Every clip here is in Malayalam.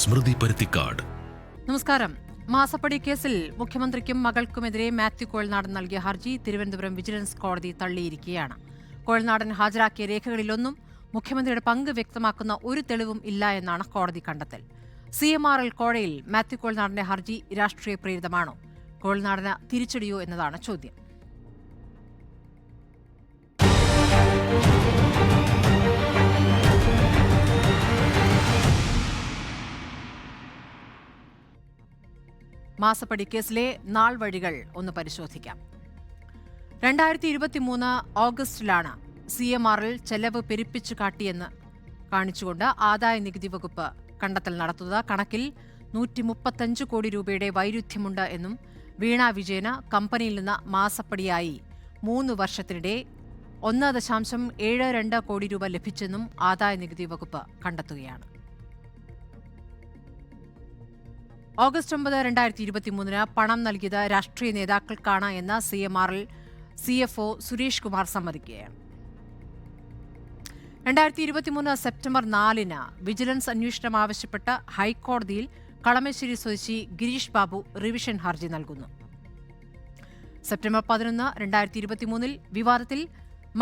സ്മൃതി പരുത്തിക്കാട്. നമസ്കാരം. മാസപ്പടി കേസിൽ മുഖ്യമന്ത്രിക്കും മകൾക്കുമെതിരെ മാത്യു കോഴൽനാടൻ നൽകിയ ഹർജി തിരുവനന്തപുരം വിജിലൻസ് കോടതി തള്ളിയിരിക്കുകയാണ്. കോഴൽനാടൻ ഹാജരാക്കിയ രേഖകളിലൊന്നും മുഖ്യമന്ത്രിയുടെ പങ്ക് വ്യക്തമാക്കുന്ന ഒരു തെളിവും ഇല്ല എന്നാണ് കോടതി കണ്ടെത്തൽ. CMRL കോഴയിൽ മാത്യു കോഴൽനാടന്റെ ഹർജി രാഷ്ട്രീയ പ്രേരിതമാണോ? കോഴൽനാടന് തിരിച്ചടിയോ എന്നതാണ് ചോദ്യം. മാസപ്പടി കേസിലെ നാൾ വഴികൾ ഒന്ന് പരിശോധിക്കാം. 2023 ഓഗസ്റ്റിലാണ് CMRL ചെലവ് പെരുപ്പിച്ചു കാട്ടിയെന്ന് കാണിച്ചുകൊണ്ട് ആദായ നികുതി വകുപ്പ് കണ്ടെത്തൽ നടത്തുന്നത്. കണക്കിൽ 135 കോടി രൂപയുടെ വൈരുദ്ധ്യമുണ്ട് എന്നും വീണ വിജയന് കമ്പനിയിൽ നിന്ന് മാസപ്പടിയായി 3 വർഷത്തിനിടെ 1.72 കോടി രൂപ ലഭിച്ചെന്നും ആദായ നികുതി വകുപ്പ് കണ്ടെത്തുകയാണ്. ഓഗസ്റ്റ് 9, 2023 പണം നൽകിയത് രാഷ്ട്രീയ നേതാക്കൾക്കാണ് എന്ന് CMRL CFO സുരേഷ് കുമാർ സമ്മതിക്കുകയാണ്. 2023 സെപ്റ്റംബർ 4 വിജിലൻസ് അന്വേഷണം ആവശ്യപ്പെട്ട് ഹൈക്കോടതിയിൽ കളമശ്ശേരി സ്വദേശി ഗിരീഷ് ബാബു റിവിഷൻ ഹർജി നൽകുന്നു. സെപ്റ്റംബർ 11, 2023 വിവാദത്തിൽ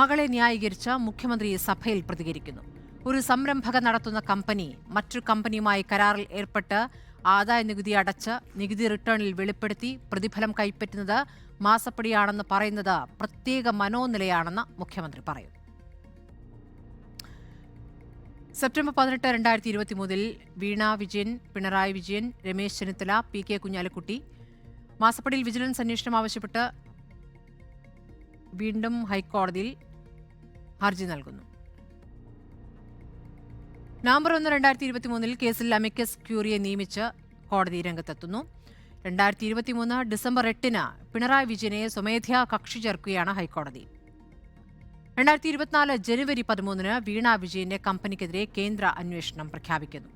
മകളെ ന്യായീകരിച്ച മുഖ്യമന്ത്രി സഭയിൽ പ്രതികരിക്കുന്നു. ഒരു സംരംഭക നടത്തുന്ന കമ്പനി മറ്റൊരു കമ്പനിയുമായി കരാറിൽ ഏർപ്പെട്ട് ആദായ നികുതി അടച്ച് നികുതി റിട്ടേണിൽ വെളിപ്പെടുത്തി പ്രതിഫലം കൈപ്പറ്റുന്നത് മാസപ്പടിയാണെന്ന് പറയുന്നത് പ്രത്യേക മനോനിലയാണെന്ന് മുഖ്യമന്ത്രി പറയും. September 18, 2023 Veena Vijayan, Pinarayi Vijayan, Ramesh Chennithala, PK Kunhalikutty മാസപ്പടിയിൽ vigilance അന്വേഷണം ആവശ്യപ്പെട്ട് വീണ്ടും ഹൈക്കോടതിയിൽ ഹർജി നൽകുന്നു. നവംബർ 1, 2023 കേസിൽ അമിക്കസ് ക്യൂറിയെ നിയമിച്ച് കോടതി രംഗത്തെത്തുന്നു. 2023 ഡിസംബർ 8 പിണറായി വിജയനെ സ്വമേധയാ കക്ഷി ചേർക്കുകയാണ് ഹൈക്കോടതി. 2024 ജനുവരി 13 വീണ വിജയന്റെ കമ്പനിക്കെതിരെ കേന്ദ്ര അന്വേഷണം പ്രഖ്യാപിക്കുന്നു.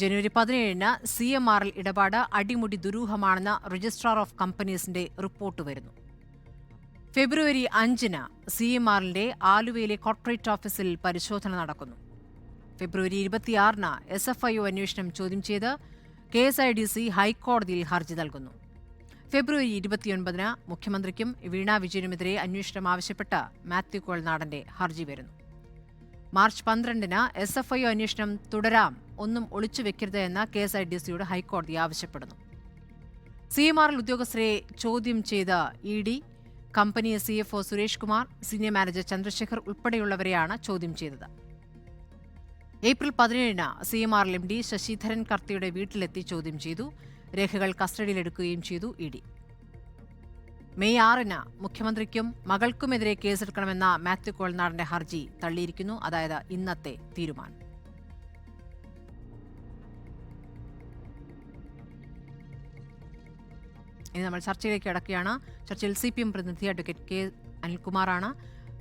ജനുവരി 17 CMRL ഇടപാട് അടിമുടി ദുരൂഹമാണെന്ന് രജിസ്ട്രാർ ഓഫ് കമ്പനീസിന്റെ റിപ്പോർട്ട് വരുന്നു. ഫെബ്രുവരി 5 CMRLന്റെ ആലുവയിലെ കോർപ്പറേറ്റ് ഓഫീസിൽ പരിശോധന നടക്കുന്നു. ഫെബ്രുവരി 26 SFIO അന്വേഷണം ചോദ്യം ചെയ്ത് KSIDC ഹൈക്കോടതിയിൽ ഹർജി നൽകുന്നു. ഫെബ്രുവരി 29 മുഖ്യമന്ത്രിക്കും വീണ വിജയനുമെതിരെ അന്വേഷണം ആവശ്യപ്പെട്ട് മാത്യു കോഴൽനാടന്റെ ഹർജി വരുന്നു. മാർച്ച് 12 SFIO അന്വേഷണം തുടരാം, ഒന്നും ഒളിച്ചു വെക്കരുത് എന്ന് KSIDCയോട് ഹൈക്കോടതി ആവശ്യപ്പെടുന്നു. CMRL ഉദ്യോഗസ്ഥരെ ചോദ്യം ചെയ്ത് ED, company CFO Suresh Kumar, senior manager Chandrasekhar ഉൾപ്പെടെയുള്ളവരെയാണ് ചോദ്യം ചെയ്തത്. ഏപ്രിൽ 17 CMRL MD ശശിധരൻ കർത്തിയുടെ വീട്ടിലെത്തി ചോദ്യം ചെയ്തു. രേഖകൾ കസ്റ്റഡിയിലെടുക്കുകയും ചെയ്തു ED. മെയ് 6 മുഖ്യമന്ത്രിക്കും മകൾക്കുമെതിരെ കേസെടുക്കണമെന്ന മാത്യു കോഴൽനാടന്റെ ഹർജി തള്ളിയിരിക്കുന്നു. അതായത് ഇന്നത്തെ തീരുമാനം. ഇനി നമ്മൾ ചർച്ചയിലേക്ക് കടക്കുകയാണ്. ചർച്ചയിൽ CPM പ്രതിനിധി അഡ്വക്കേറ്റ് K അനിൽകുമാറാണ്.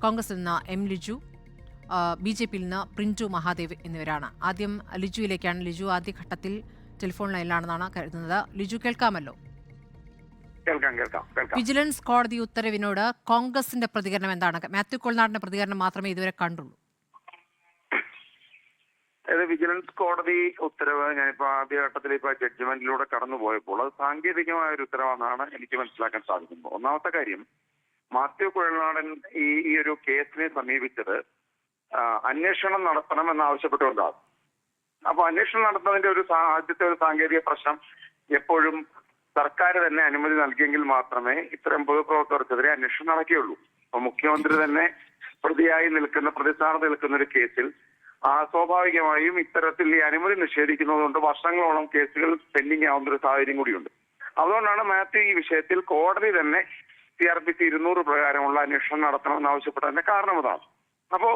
കോൺഗ്രസിൽ നിന്ന് M ലിജു, BJPയിൽ നിന്ന് പ്രിൻറ്റു മഹാദേവ് എന്നിവരാണ്. ആദ്യം ലിജുവിലേക്കാണ്. ലിജു ആദ്യഘട്ടത്തിൽ ടെലിഫോൺ ലൈനിലാണെന്നാണ് കരുതുന്നത്. ലിജു, കേൾക്കാമല്ലോ? വിജിലൻസ് കോടതി ഉത്തരവിനോട് കോൺഗ്രസിന്റെ പ്രതികരണം എന്താണ്? മാത്യു കോഴൽനാടന്റെ പ്രതികരണം മാത്രമേ ഇതുവരെ കണ്ടുള്ളൂ. വിജിലൻസ് കോടതി ഉത്തരവ് ഞാനിപ്പോ ആദ്യഘട്ടത്തിൽ ജഡ്ജ്മെന്റിലൂടെ കടന്നുപോയപ്പോൾ അത് സാങ്കേതികമായ ഒരു ഉത്തരവാണെന്നാണ് എനിക്ക് മനസ്സിലാക്കാൻ സാധിക്കുന്നത്. ഒന്നാമത്തെ കാര്യം, മാത്യു കോഴൽനാടൻ ഈ ഒരു കേസിനെ സമീപിച്ചത് അന്വേഷണം നടത്തണമെന്നാവശ്യപ്പെട്ടുകൊണ്ടാണ്. അപ്പൊ അന്വേഷണം നടത്തുന്നതിന്റെ ആദ്യത്തെ ഒരു സാങ്കേതിക പ്രശ്നം, എപ്പോഴും സർക്കാർ തന്നെ അനുമതി നൽകിയെങ്കിൽ മാത്രമേ ഇത്തരം പൊതുപ്രവർത്തകർക്കെതിരെ അന്വേഷണം നടക്കുകയുള്ളൂ. അപ്പൊ മുഖ്യമന്ത്രി തന്നെ പ്രതിസ്ഥാനത്ത് നിൽക്കുന്ന ഒരു കേസിൽ സ്വാഭാവികമായും ഇത്തരത്തിൽ ഈ അനുമതി നിഷേധിക്കുന്നതുകൊണ്ട് വർഷങ്ങളോളം കേസുകൾ പെൻഡിങ് ആവുന്ന ഒരു സാഹചര്യം കൂടിയുണ്ട്. അതുകൊണ്ടാണ് മാത്യു ഈ വിഷയത്തിൽ കോടതി തന്നെ CRPC 200 പ്രകാരമുള്ള അന്വേഷണം നടത്തണമെന്ന് ആവശ്യപ്പെട്ടതിന്റെ കാരണം അതാണ്. അപ്പോ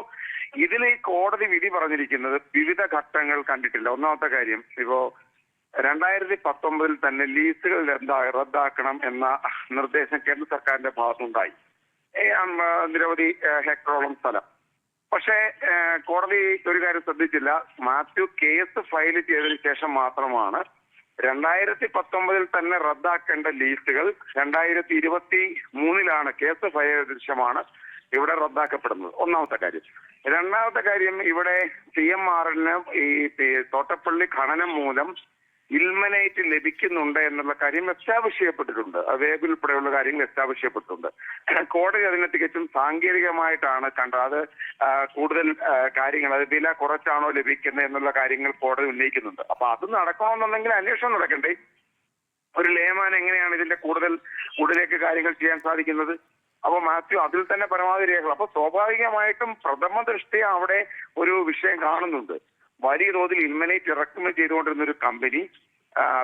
ഇതിൽ ഈ കോടതി വിധി പറഞ്ഞിരിക്കുന്നത് വിവിധ ഘട്ടങ്ങൾ കണ്ടിട്ടില്ല. ഒന്നാമത്തെ കാര്യം, ഇപ്പോ 2019 തന്നെ ലീസുകൾ റദ്ദാക്കണം എന്ന നിർദ്ദേശം കേന്ദ്ര സർക്കാരിന്റെ ഭാഗത്തുണ്ടായി. നിരവധി ഹെക്ടറോളം സ്ഥലം. പക്ഷേ കോടതി ഒരു കാര്യം ശ്രദ്ധിച്ചില്ല. മാത്യു കേസ് ഫയൽ ചെയ്തതിനു ശേഷം മാത്രമാണ് 2019 തന്നെ റദ്ദാക്കേണ്ട ലീസുകൾ 2023 കേസ് ഫയൽ ചെയ്ത ശേഷമാണ് ഇവിടെ റദ്ദാക്കപ്പെടുന്നത്. ഒന്നാമത്തെ കാര്യം. രണ്ടാമത്തെ കാര്യം, ഇവിടെ CMRL-ന് ഈ തോട്ടപ്പള്ളി ഖനനം മൂലം ഇൽമനേറ്റ് ലഭിക്കുന്നുണ്ട് എന്നുള്ള കാര്യം എസ്റ്റാബ്ലിഷ് ചെയ്യപ്പെട്ടിട്ടുണ്ട്. വേഗ് ഉൾപ്പെടെയുള്ള കാര്യങ്ങൾ എസ്റ്റാബ്ലിഷ് ചെയ്യപ്പെട്ടിട്ടുണ്ട്. കോടതി അതിനെ തികച്ചും സാങ്കേതികമായിട്ടാണ് കണ്ടത്. അത് കൂടുതൽ കാര്യങ്ങൾ, അത് വില കുറച്ചാണോ ലഭിക്കുന്നത് എന്നുള്ള കാര്യങ്ങൾ കോടതി ഉന്നയിക്കുന്നുണ്ട്. അപ്പൊ അത് നടക്കണമെന്നുണ്ടെങ്കിൽ അന്വേഷണം നടക്കണ്ടേ? ഒരു ലേമാൻ എങ്ങനെയാണ് ഇതിന്റെ കൂടുതലേക്ക് കാര്യങ്ങൾ ചെയ്യാൻ സാധിക്കുന്നത്? അപ്പൊ മാത്യു അതിൽ തന്നെ പരമാവധി രേഖകൾ. അപ്പൊ സ്വാഭാവികമായിട്ടും പ്രഥമ ദൃഷ്ടിയ അവിടെ ഒരു വിഷയം കാണുന്നുണ്ട്. വലിയ തോതിൽ ഇൽമനേറ്റ് ഇറക്കുമതി ചെയ്തുകൊണ്ടിരുന്ന ഒരു കമ്പനി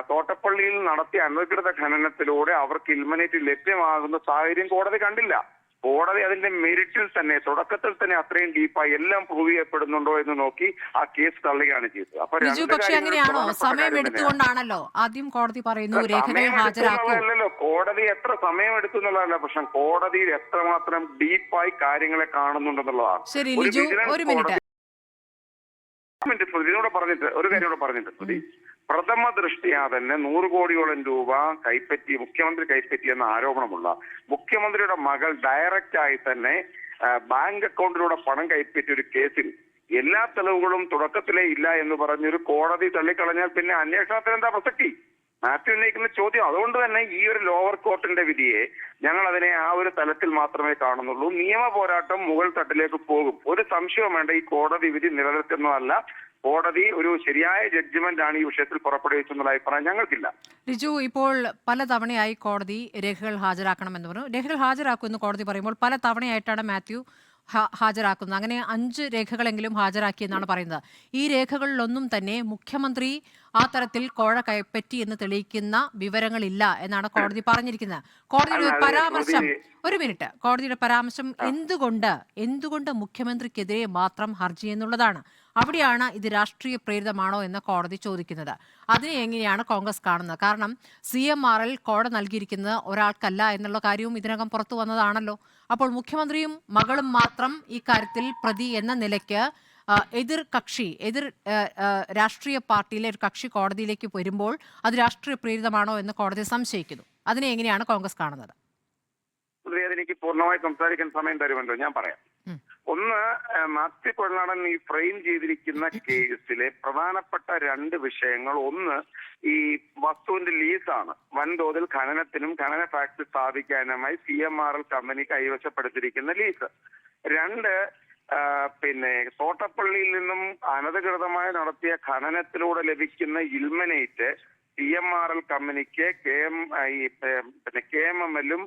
തോട്ടപ്പള്ളിയിൽ നടത്തിയ അനധികൃത ഖനനത്തിലൂടെ അവർക്ക് ഇൽമനേറ്റ് ലഭ്യമാകുന്ന സാഹചര്യം കോടതി കണ്ടില്ല. കോടതി അതിന്റെ മെറിറ്റിൽ തന്നെ, തുടക്കത്തിൽ തന്നെ അത്രയും ഡീപ്പായി എല്ലാം പ്രൂവ് ചെയ്യപ്പെടുന്നുണ്ടോ എന്ന് നോക്കി ആ കേസ് തള്ളുകയാണ് ചെയ്തത്. അപ്പൊ പക്ഷേ അങ്ങനെയാണോ? സമയം എടുത്തുകൊണ്ടാണല്ലോ ആദ്യം കോടതി പറയുന്നു രേഖകൾ ഹാജരാക്കൂ. കോടതി എത്ര സമയം എടുത്തു എന്നുള്ളതല്ല പ്രശ്നം, കോടതിയിൽ എത്രമാത്രം ഡീപ്പായി കാര്യങ്ങളെ കാണുന്നുണ്ടെന്നുള്ളതാണ്. ശരി ലിജു, ഒരു മിനിറ്റ് ഇതിനോട് പറഞ്ഞിട്ട് ഒരു കാര്യം കൂടെ പറഞ്ഞിട്ട്, പ്രഥമ ദൃഷ്ടിയാ തന്നെ 100 കോടിയോളം രൂപ മുഖ്യമന്ത്രി കൈപ്പറ്റിയെന്ന ആരോപണമുള്ള മുഖ്യമന്ത്രിയുടെ മകൾ ഡയറക്റ്റ് ആയി തന്നെ ബാങ്ക് അക്കൗണ്ടിലൂടെ പണം കൈപ്പറ്റിയ ഒരു കേസിൽ എല്ലാ തെളിവുകളും തുടക്കത്തിലേ ഇല്ല എന്ന് പറഞ്ഞൊരു കോടതി തള്ളിക്കളഞ്ഞാൽ പിന്നെ അന്വേഷണത്തിന് എന്താ പ്രസക്തി? മാത്യു ഉന്നയിക്കുന്ന ചോദ്യം. അതുകൊണ്ട് തന്നെ ഈ ഒരു ലോവർ കോർട്ടിന്റെ വിധിയെ ഞങ്ങൾ അതിനെ ആ ഒരു തലത്തിൽ മാത്രമേ കാണുന്നുള്ളൂ. നിയമ പോരാട്ടം മുകൾ തട്ടിലേക്ക് പോകും. ഒരു സംശയവും വേണ്ട, ഈ കോടതി വിധി നിലനിൽക്കുന്നതല്ല. കോടതി ഒരു ശരിയായ ജഡ്ജ്മെന്റ് ആണ് ഈ വിഷയത്തിൽ പുറപ്പെടുവിച്ചെന്നുള്ള അഭിപ്രായം ഞങ്ങൾക്കില്ല. ലിജു, ഇപ്പോൾ പല തവണയായി കോടതി രേഖകൾ ഹാജരാക്കണമെന്ന് പറഞ്ഞു. രേഖകൾ ഹാജരാക്കുമെന്ന് കോടതി പറയുമ്പോൾ പല തവണയായിട്ടാണ് മാത്യു ഹാജരാക്കുന്നത്. അങ്ങനെ 5 രേഖകളെങ്കിലും ഹാജരാക്കിയെന്നാണ് പറയുന്നത്. ഈ രേഖകളിലൊന്നും തന്നെ മുഖ്യമന്ത്രി ആ തരത്തിൽ കോഴ കൈപ്പറ്റി എന്ന് തെളിയിക്കുന്ന വിവരങ്ങളില്ല എന്നാണ് കോടതി പറഞ്ഞിരിക്കുന്നത്. കോടതിയുടെ പരാമർശം, ഒരു മിനിറ്റ്, കോടതിയുടെ പരാമർശം എന്തുകൊണ്ട് മുഖ്യമന്ത്രിക്കെതിരെ മാത്രം ഹർജി എന്നുള്ളതാണ്. അവിടെയാണ് ഇത് രാഷ്ട്രീയ പ്രേരിതമാണോ എന്ന് കോടതി ചോദിക്കുന്നത്. അതിനെ എങ്ങനെയാണ് കോൺഗ്രസ് കാണുന്നത്? കാരണം CMRL കോഴ നൽകിയിരിക്കുന്നത് ഒരാൾക്കല്ല എന്നുള്ള കാര്യവും ഇതിനകം പുറത്തു വന്നതാണല്ലോ. അപ്പോൾ മുഖ്യമന്ത്രിയും മകളും മാത്രം ഈ കാര്യത്തിൽ പ്രതി എന്ന നിലയ്ക്ക് എതിർ രാഷ്ട്രീയ പാർട്ടിയിലെ ഒരു കക്ഷി കോടതിയിലേക്ക് വരുമ്പോൾ അത് രാഷ്ട്രീയ പ്രേരിതമാണോ എന്ന് കോടതി സംശയിക്കുന്നു. അതിനെ എങ്ങനെയാണ് കോൺഗ്രസ് കാണുന്നത്? എനിക്ക് പൂർണ്ണമായി സംസാരിക്കാൻ സമയം തരുമല്ലോ, ഞാൻ പറയാം. ഒന്ന്, മാത്യു കുഴൽനാടൻ ഈ ഫ്രെയിം ചെയ്തിരിക്കുന്ന കേസിലെ പ്രധാനപ്പെട്ട 2 വിഷയങ്ങൾ. ഒന്ന്, ഈ വസ്തുവിന്റെ ലീസാണ്. വൻതോതിൽ ഖനനത്തിനും ഖനന ഫാക്ടറി സ്ഥാപിക്കാനുമായി CMRL കമ്പനി കൈവശപ്പെടുത്തിയിരിക്കുന്ന ലീസ്. 2, തോട്ടപ്പള്ളിയിൽ നിന്നും അനധികൃതമായി നടത്തിയ ഖനനത്തിലൂടെ ലഭിക്കുന്ന ഇൽമനേറ്റ് CMRL കമ്പനിക്ക് KMML-ഉം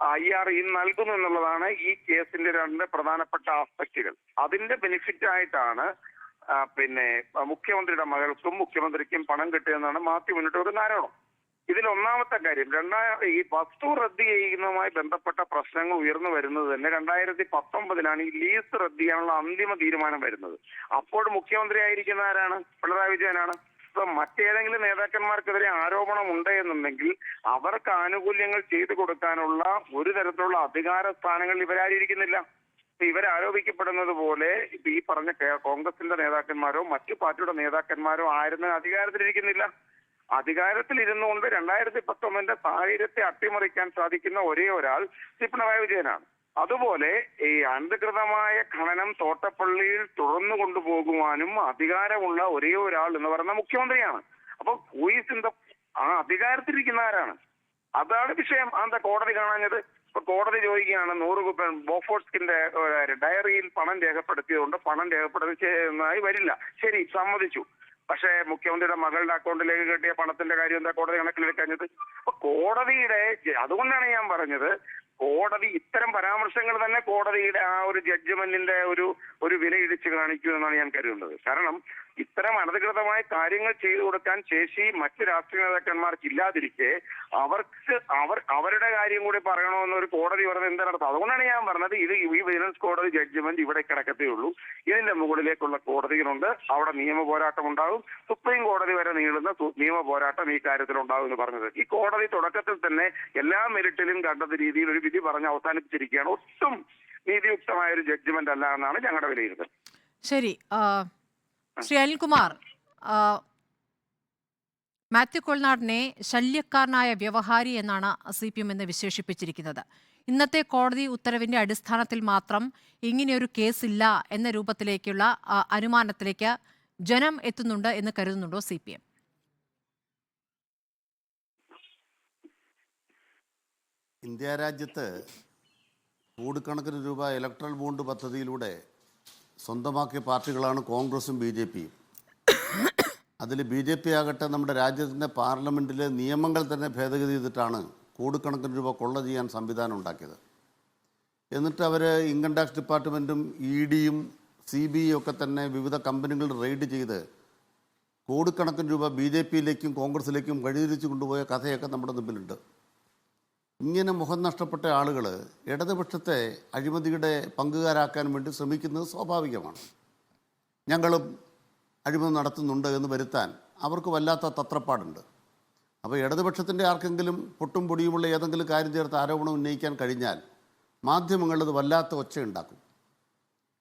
IRE നൽകുന്നു എന്നുള്ളതാണ് ഈ കേസിന്റെ 2 പ്രധാനപ്പെട്ട ആസ്പെക്റ്റുകൾ. അതിന്റെ ബെനിഫിറ്റ് ആയിട്ടാണ് മുഖ്യമന്ത്രിയുടെ മകൾക്കും മുഖ്യമന്ത്രിക്കും പണം കിട്ടിയെന്നാണ് മാത്യു മുന്നിട്ട് വെക്കുന്ന ആരോപണം. ഇതിൽ ഒന്നാമത്തെ കാര്യം, ഈ വസ്തു റദ്ദ് ചെയ്യുന്നതുമായി ബന്ധപ്പെട്ട പ്രശ്നങ്ങൾ ഉയർന്നു വരുന്നത് തന്നെ 2019-ലാണ് ഈ ലീസ് റദ്ദ് ചെയ്യാനുള്ള അന്തിമ തീരുമാനം വരുന്നത്. അപ്പോൾ മുഖ്യമന്ത്രി ആയിരിക്കുന്ന ആരാണ്? പിണറായി വിജയനാണ്. ഇപ്പൊ മറ്റേതെങ്കിലും നേതാക്കന്മാർക്കെതിരെ ആരോപണം ഉണ്ട് എന്നുണ്ടെങ്കിൽ അവർക്ക് ആനുകൂല്യങ്ങൾ ചെയ്തു കൊടുക്കാനുള്ള ഒരു തരത്തിലുള്ള അധികാര സ്ഥാനങ്ങളിൽ ഇവരായിരിക്കുന്നില്ല. ഇവരാരോപിക്കപ്പെടുന്നത് പോലെ ഈ പറഞ്ഞ കോൺഗ്രസിന്റെ നേതാക്കന്മാരോ മറ്റു പാർട്ടിയുടെ നേതാക്കന്മാരോ ആയിരുന്ന അധികാരത്തിലിരിക്കുന്നില്ല. അധികാരത്തിൽ ഇരുന്നുകൊണ്ട് 2019 സാഹചര്യത്തെ അട്ടിമറിക്കാൻ സാധിക്കുന്ന ഒരേ ഒരാൾ പിണറായി വിജയനാണ്. അതുപോലെ ഈ അനധികൃതമായ ഖനനം തോട്ടപ്പള്ളിയിൽ തുടർന്നു കൊണ്ടുപോകുവാനും അധികാരമുള്ള ഒരേ ഒരാൾ എന്ന് പറയുന്ന മുഖ്യമന്ത്രിയാണ്. അപ്പൊ ആ അധികാരത്തിലിരിക്കുന്ന ആരാണ്? അതാണ് വിഷയം. എന്താ കോടതി കാണാഞ്ഞത്? ഇപ്പൊ കോടതി ചോദിക്കുകയാണ്, 100 ബോഫോർസ്കിന്റെ ഡയറിയിൽ പണം രേഖപ്പെടുത്തിയതുകൊണ്ട് പണം രേഖപ്പെടുത്തിയതായി വരില്ല. ശരി, സമ്മതിച്ചു. പക്ഷേ മുഖ്യമന്ത്രിയുടെ മകളുടെ അക്കൗണ്ടിലേക്ക് കിട്ടിയ പണത്തിന്റെ കാര്യം എന്താ കോടതി കണക്കിലെടുക്കഞ്ഞത്? അപ്പൊ അതുകൊണ്ടാണ് ഞാൻ പറഞ്ഞത്, കോടതി ഇത്തരം പരാമർശങ്ങൾ തന്നെ കോടതിയുടെ ആ ഒരു ജഡ്ജ്മെന്റിന്റെ ഒരു വിലയിടിച്ച് കാണിക്കൂ എന്നാണ് ഞാൻ കരുതുന്നത്. കാരണം ഇത്തരം അനധികൃതമായ കാര്യങ്ങൾ ചെയ്തു കൊടുക്കാൻ ശേഷി മറ്റ് രാഷ്ട്രീയ നേതാക്കന്മാർക്ക് ഇല്ലാതിരിക്കെ അവരുടെ കാര്യം കൂടി പറയണമെന്നൊരു കോടതി പറഞ്ഞത് എന്താണ്? അതുകൊണ്ടാണ് ഞാൻ പറഞ്ഞത് ഈ വിജിലൻസ് കോടതി ജഡ്ജ്മെന്റ് ഇവിടെ കിടക്കത്തേ ഉള്ളൂ. ഇതിന്റെ മുകളിലേക്കുള്ള കോടതികളുണ്ട്, അവിടെ നിയമ പോരാട്ടം ഉണ്ടാകും. സുപ്രീം കോടതി വരെ നീളുന്ന നിയമ പോരാട്ടം ഈ കാര്യത്തിൽ ഉണ്ടാകും എന്ന് പറഞ്ഞത്. ഈ കോടതി തുടക്കത്തിൽ തന്നെ എല്ലാ മെറിറ്റിലും കണ്ടത് രീതിയിൽ ഒരു വിധി പറഞ്ഞ് അവസാനിപ്പിച്ചിരിക്കുകയാണ്. ഒട്ടും നീതിയുക്തമായ ഒരു ജഡ്ജ്മെന്റ് അല്ല എന്നാണ് ഞങ്ങളുടെ വിലയിരുത്തൽ. ശരി, ശ്രീ അനിൽകുമാർ, മാത്യു കൊൾനാടിനെ ശല്യക്കാരനായ വ്യവഹാരി എന്നാണ് CPM എന്ന് വിശേഷിപ്പിച്ചിരിക്കുന്നത്. ഇന്നത്തെ കോടതി ഉത്തരവിന്റെ അടിസ്ഥാനത്തിൽ മാത്രം ഇങ്ങനെയൊരു കേസില്ല എന്ന രൂപത്തിലേക്കുള്ള അനുമാനത്തിലേക്ക് ജനം എത്തുന്നുണ്ട് എന്ന് കരുതുന്നുണ്ടോ CPM? ഇന്ത്യ രാജ്യത്ത് കോടിക്കണക്കിന് രൂപ ഇലക്ട്രൽ ബോണ്ട് പദ്ധതിയിലൂടെ സ്വന്തമാക്കിയ പാർട്ടികളാണ് കോൺഗ്രസും BJPയും. അതിൽ BJP ആകട്ടെ നമ്മുടെ രാജ്യത്തിൻ്റെ പാർലമെൻറ്റിലെ നിയമങ്ങൾ തന്നെ ഭേദഗതി ചെയ്തിട്ടാണ് കോടിക്കണക്കിന് രൂപ കൊള്ള ചെയ്യാൻ സംവിധാനം ഉണ്ടാക്കിയത്. എന്നിട്ട് അവർ ഇൻകം ടാക്സ് ഡിപ്പാർട്ട്മെൻറ്റും EDയും CBIയും ഒക്കെ തന്നെ വിവിധ കമ്പനികൾ റെയ്ഡ് ചെയ്ത് കോടിക്കണക്കിന് രൂപ BJPയിലേക്കും കോൺഗ്രസിലേക്കും വഴിതിരിച്ചു കൊണ്ടുപോയ കഥയൊക്കെ നമ്മുടെ മുമ്പിലുണ്ട്. ഇങ്ങനെ മുഖം നഷ്ടപ്പെട്ട ആളുകൾ ഇടതുപക്ഷത്തെ അഴിമതിയുടെ പങ്കുകാരാക്കാൻ വേണ്ടി ശ്രമിക്കുന്നത് സ്വാഭാവികമാണ്. ഞങ്ങളും അഴിമതി നടത്തുന്നുണ്ട് എന്ന് വരുത്താൻ അവർക്ക് വല്ലാത്ത തത്രപ്പാടുണ്ട്. അപ്പോൾ ഇടതുപക്ഷത്തിൻ്റെ ആർക്കെങ്കിലും പൊട്ടും പൊടിയുമുള്ള ഏതെങ്കിലും കാര്യം ചേർത്ത് ആരോപണം ഉന്നയിക്കാൻ കഴിഞ്ഞാൽ മാധ്യമങ്ങളത് വല്ലാത്ത ഒച്ചയുണ്ടാക്കും.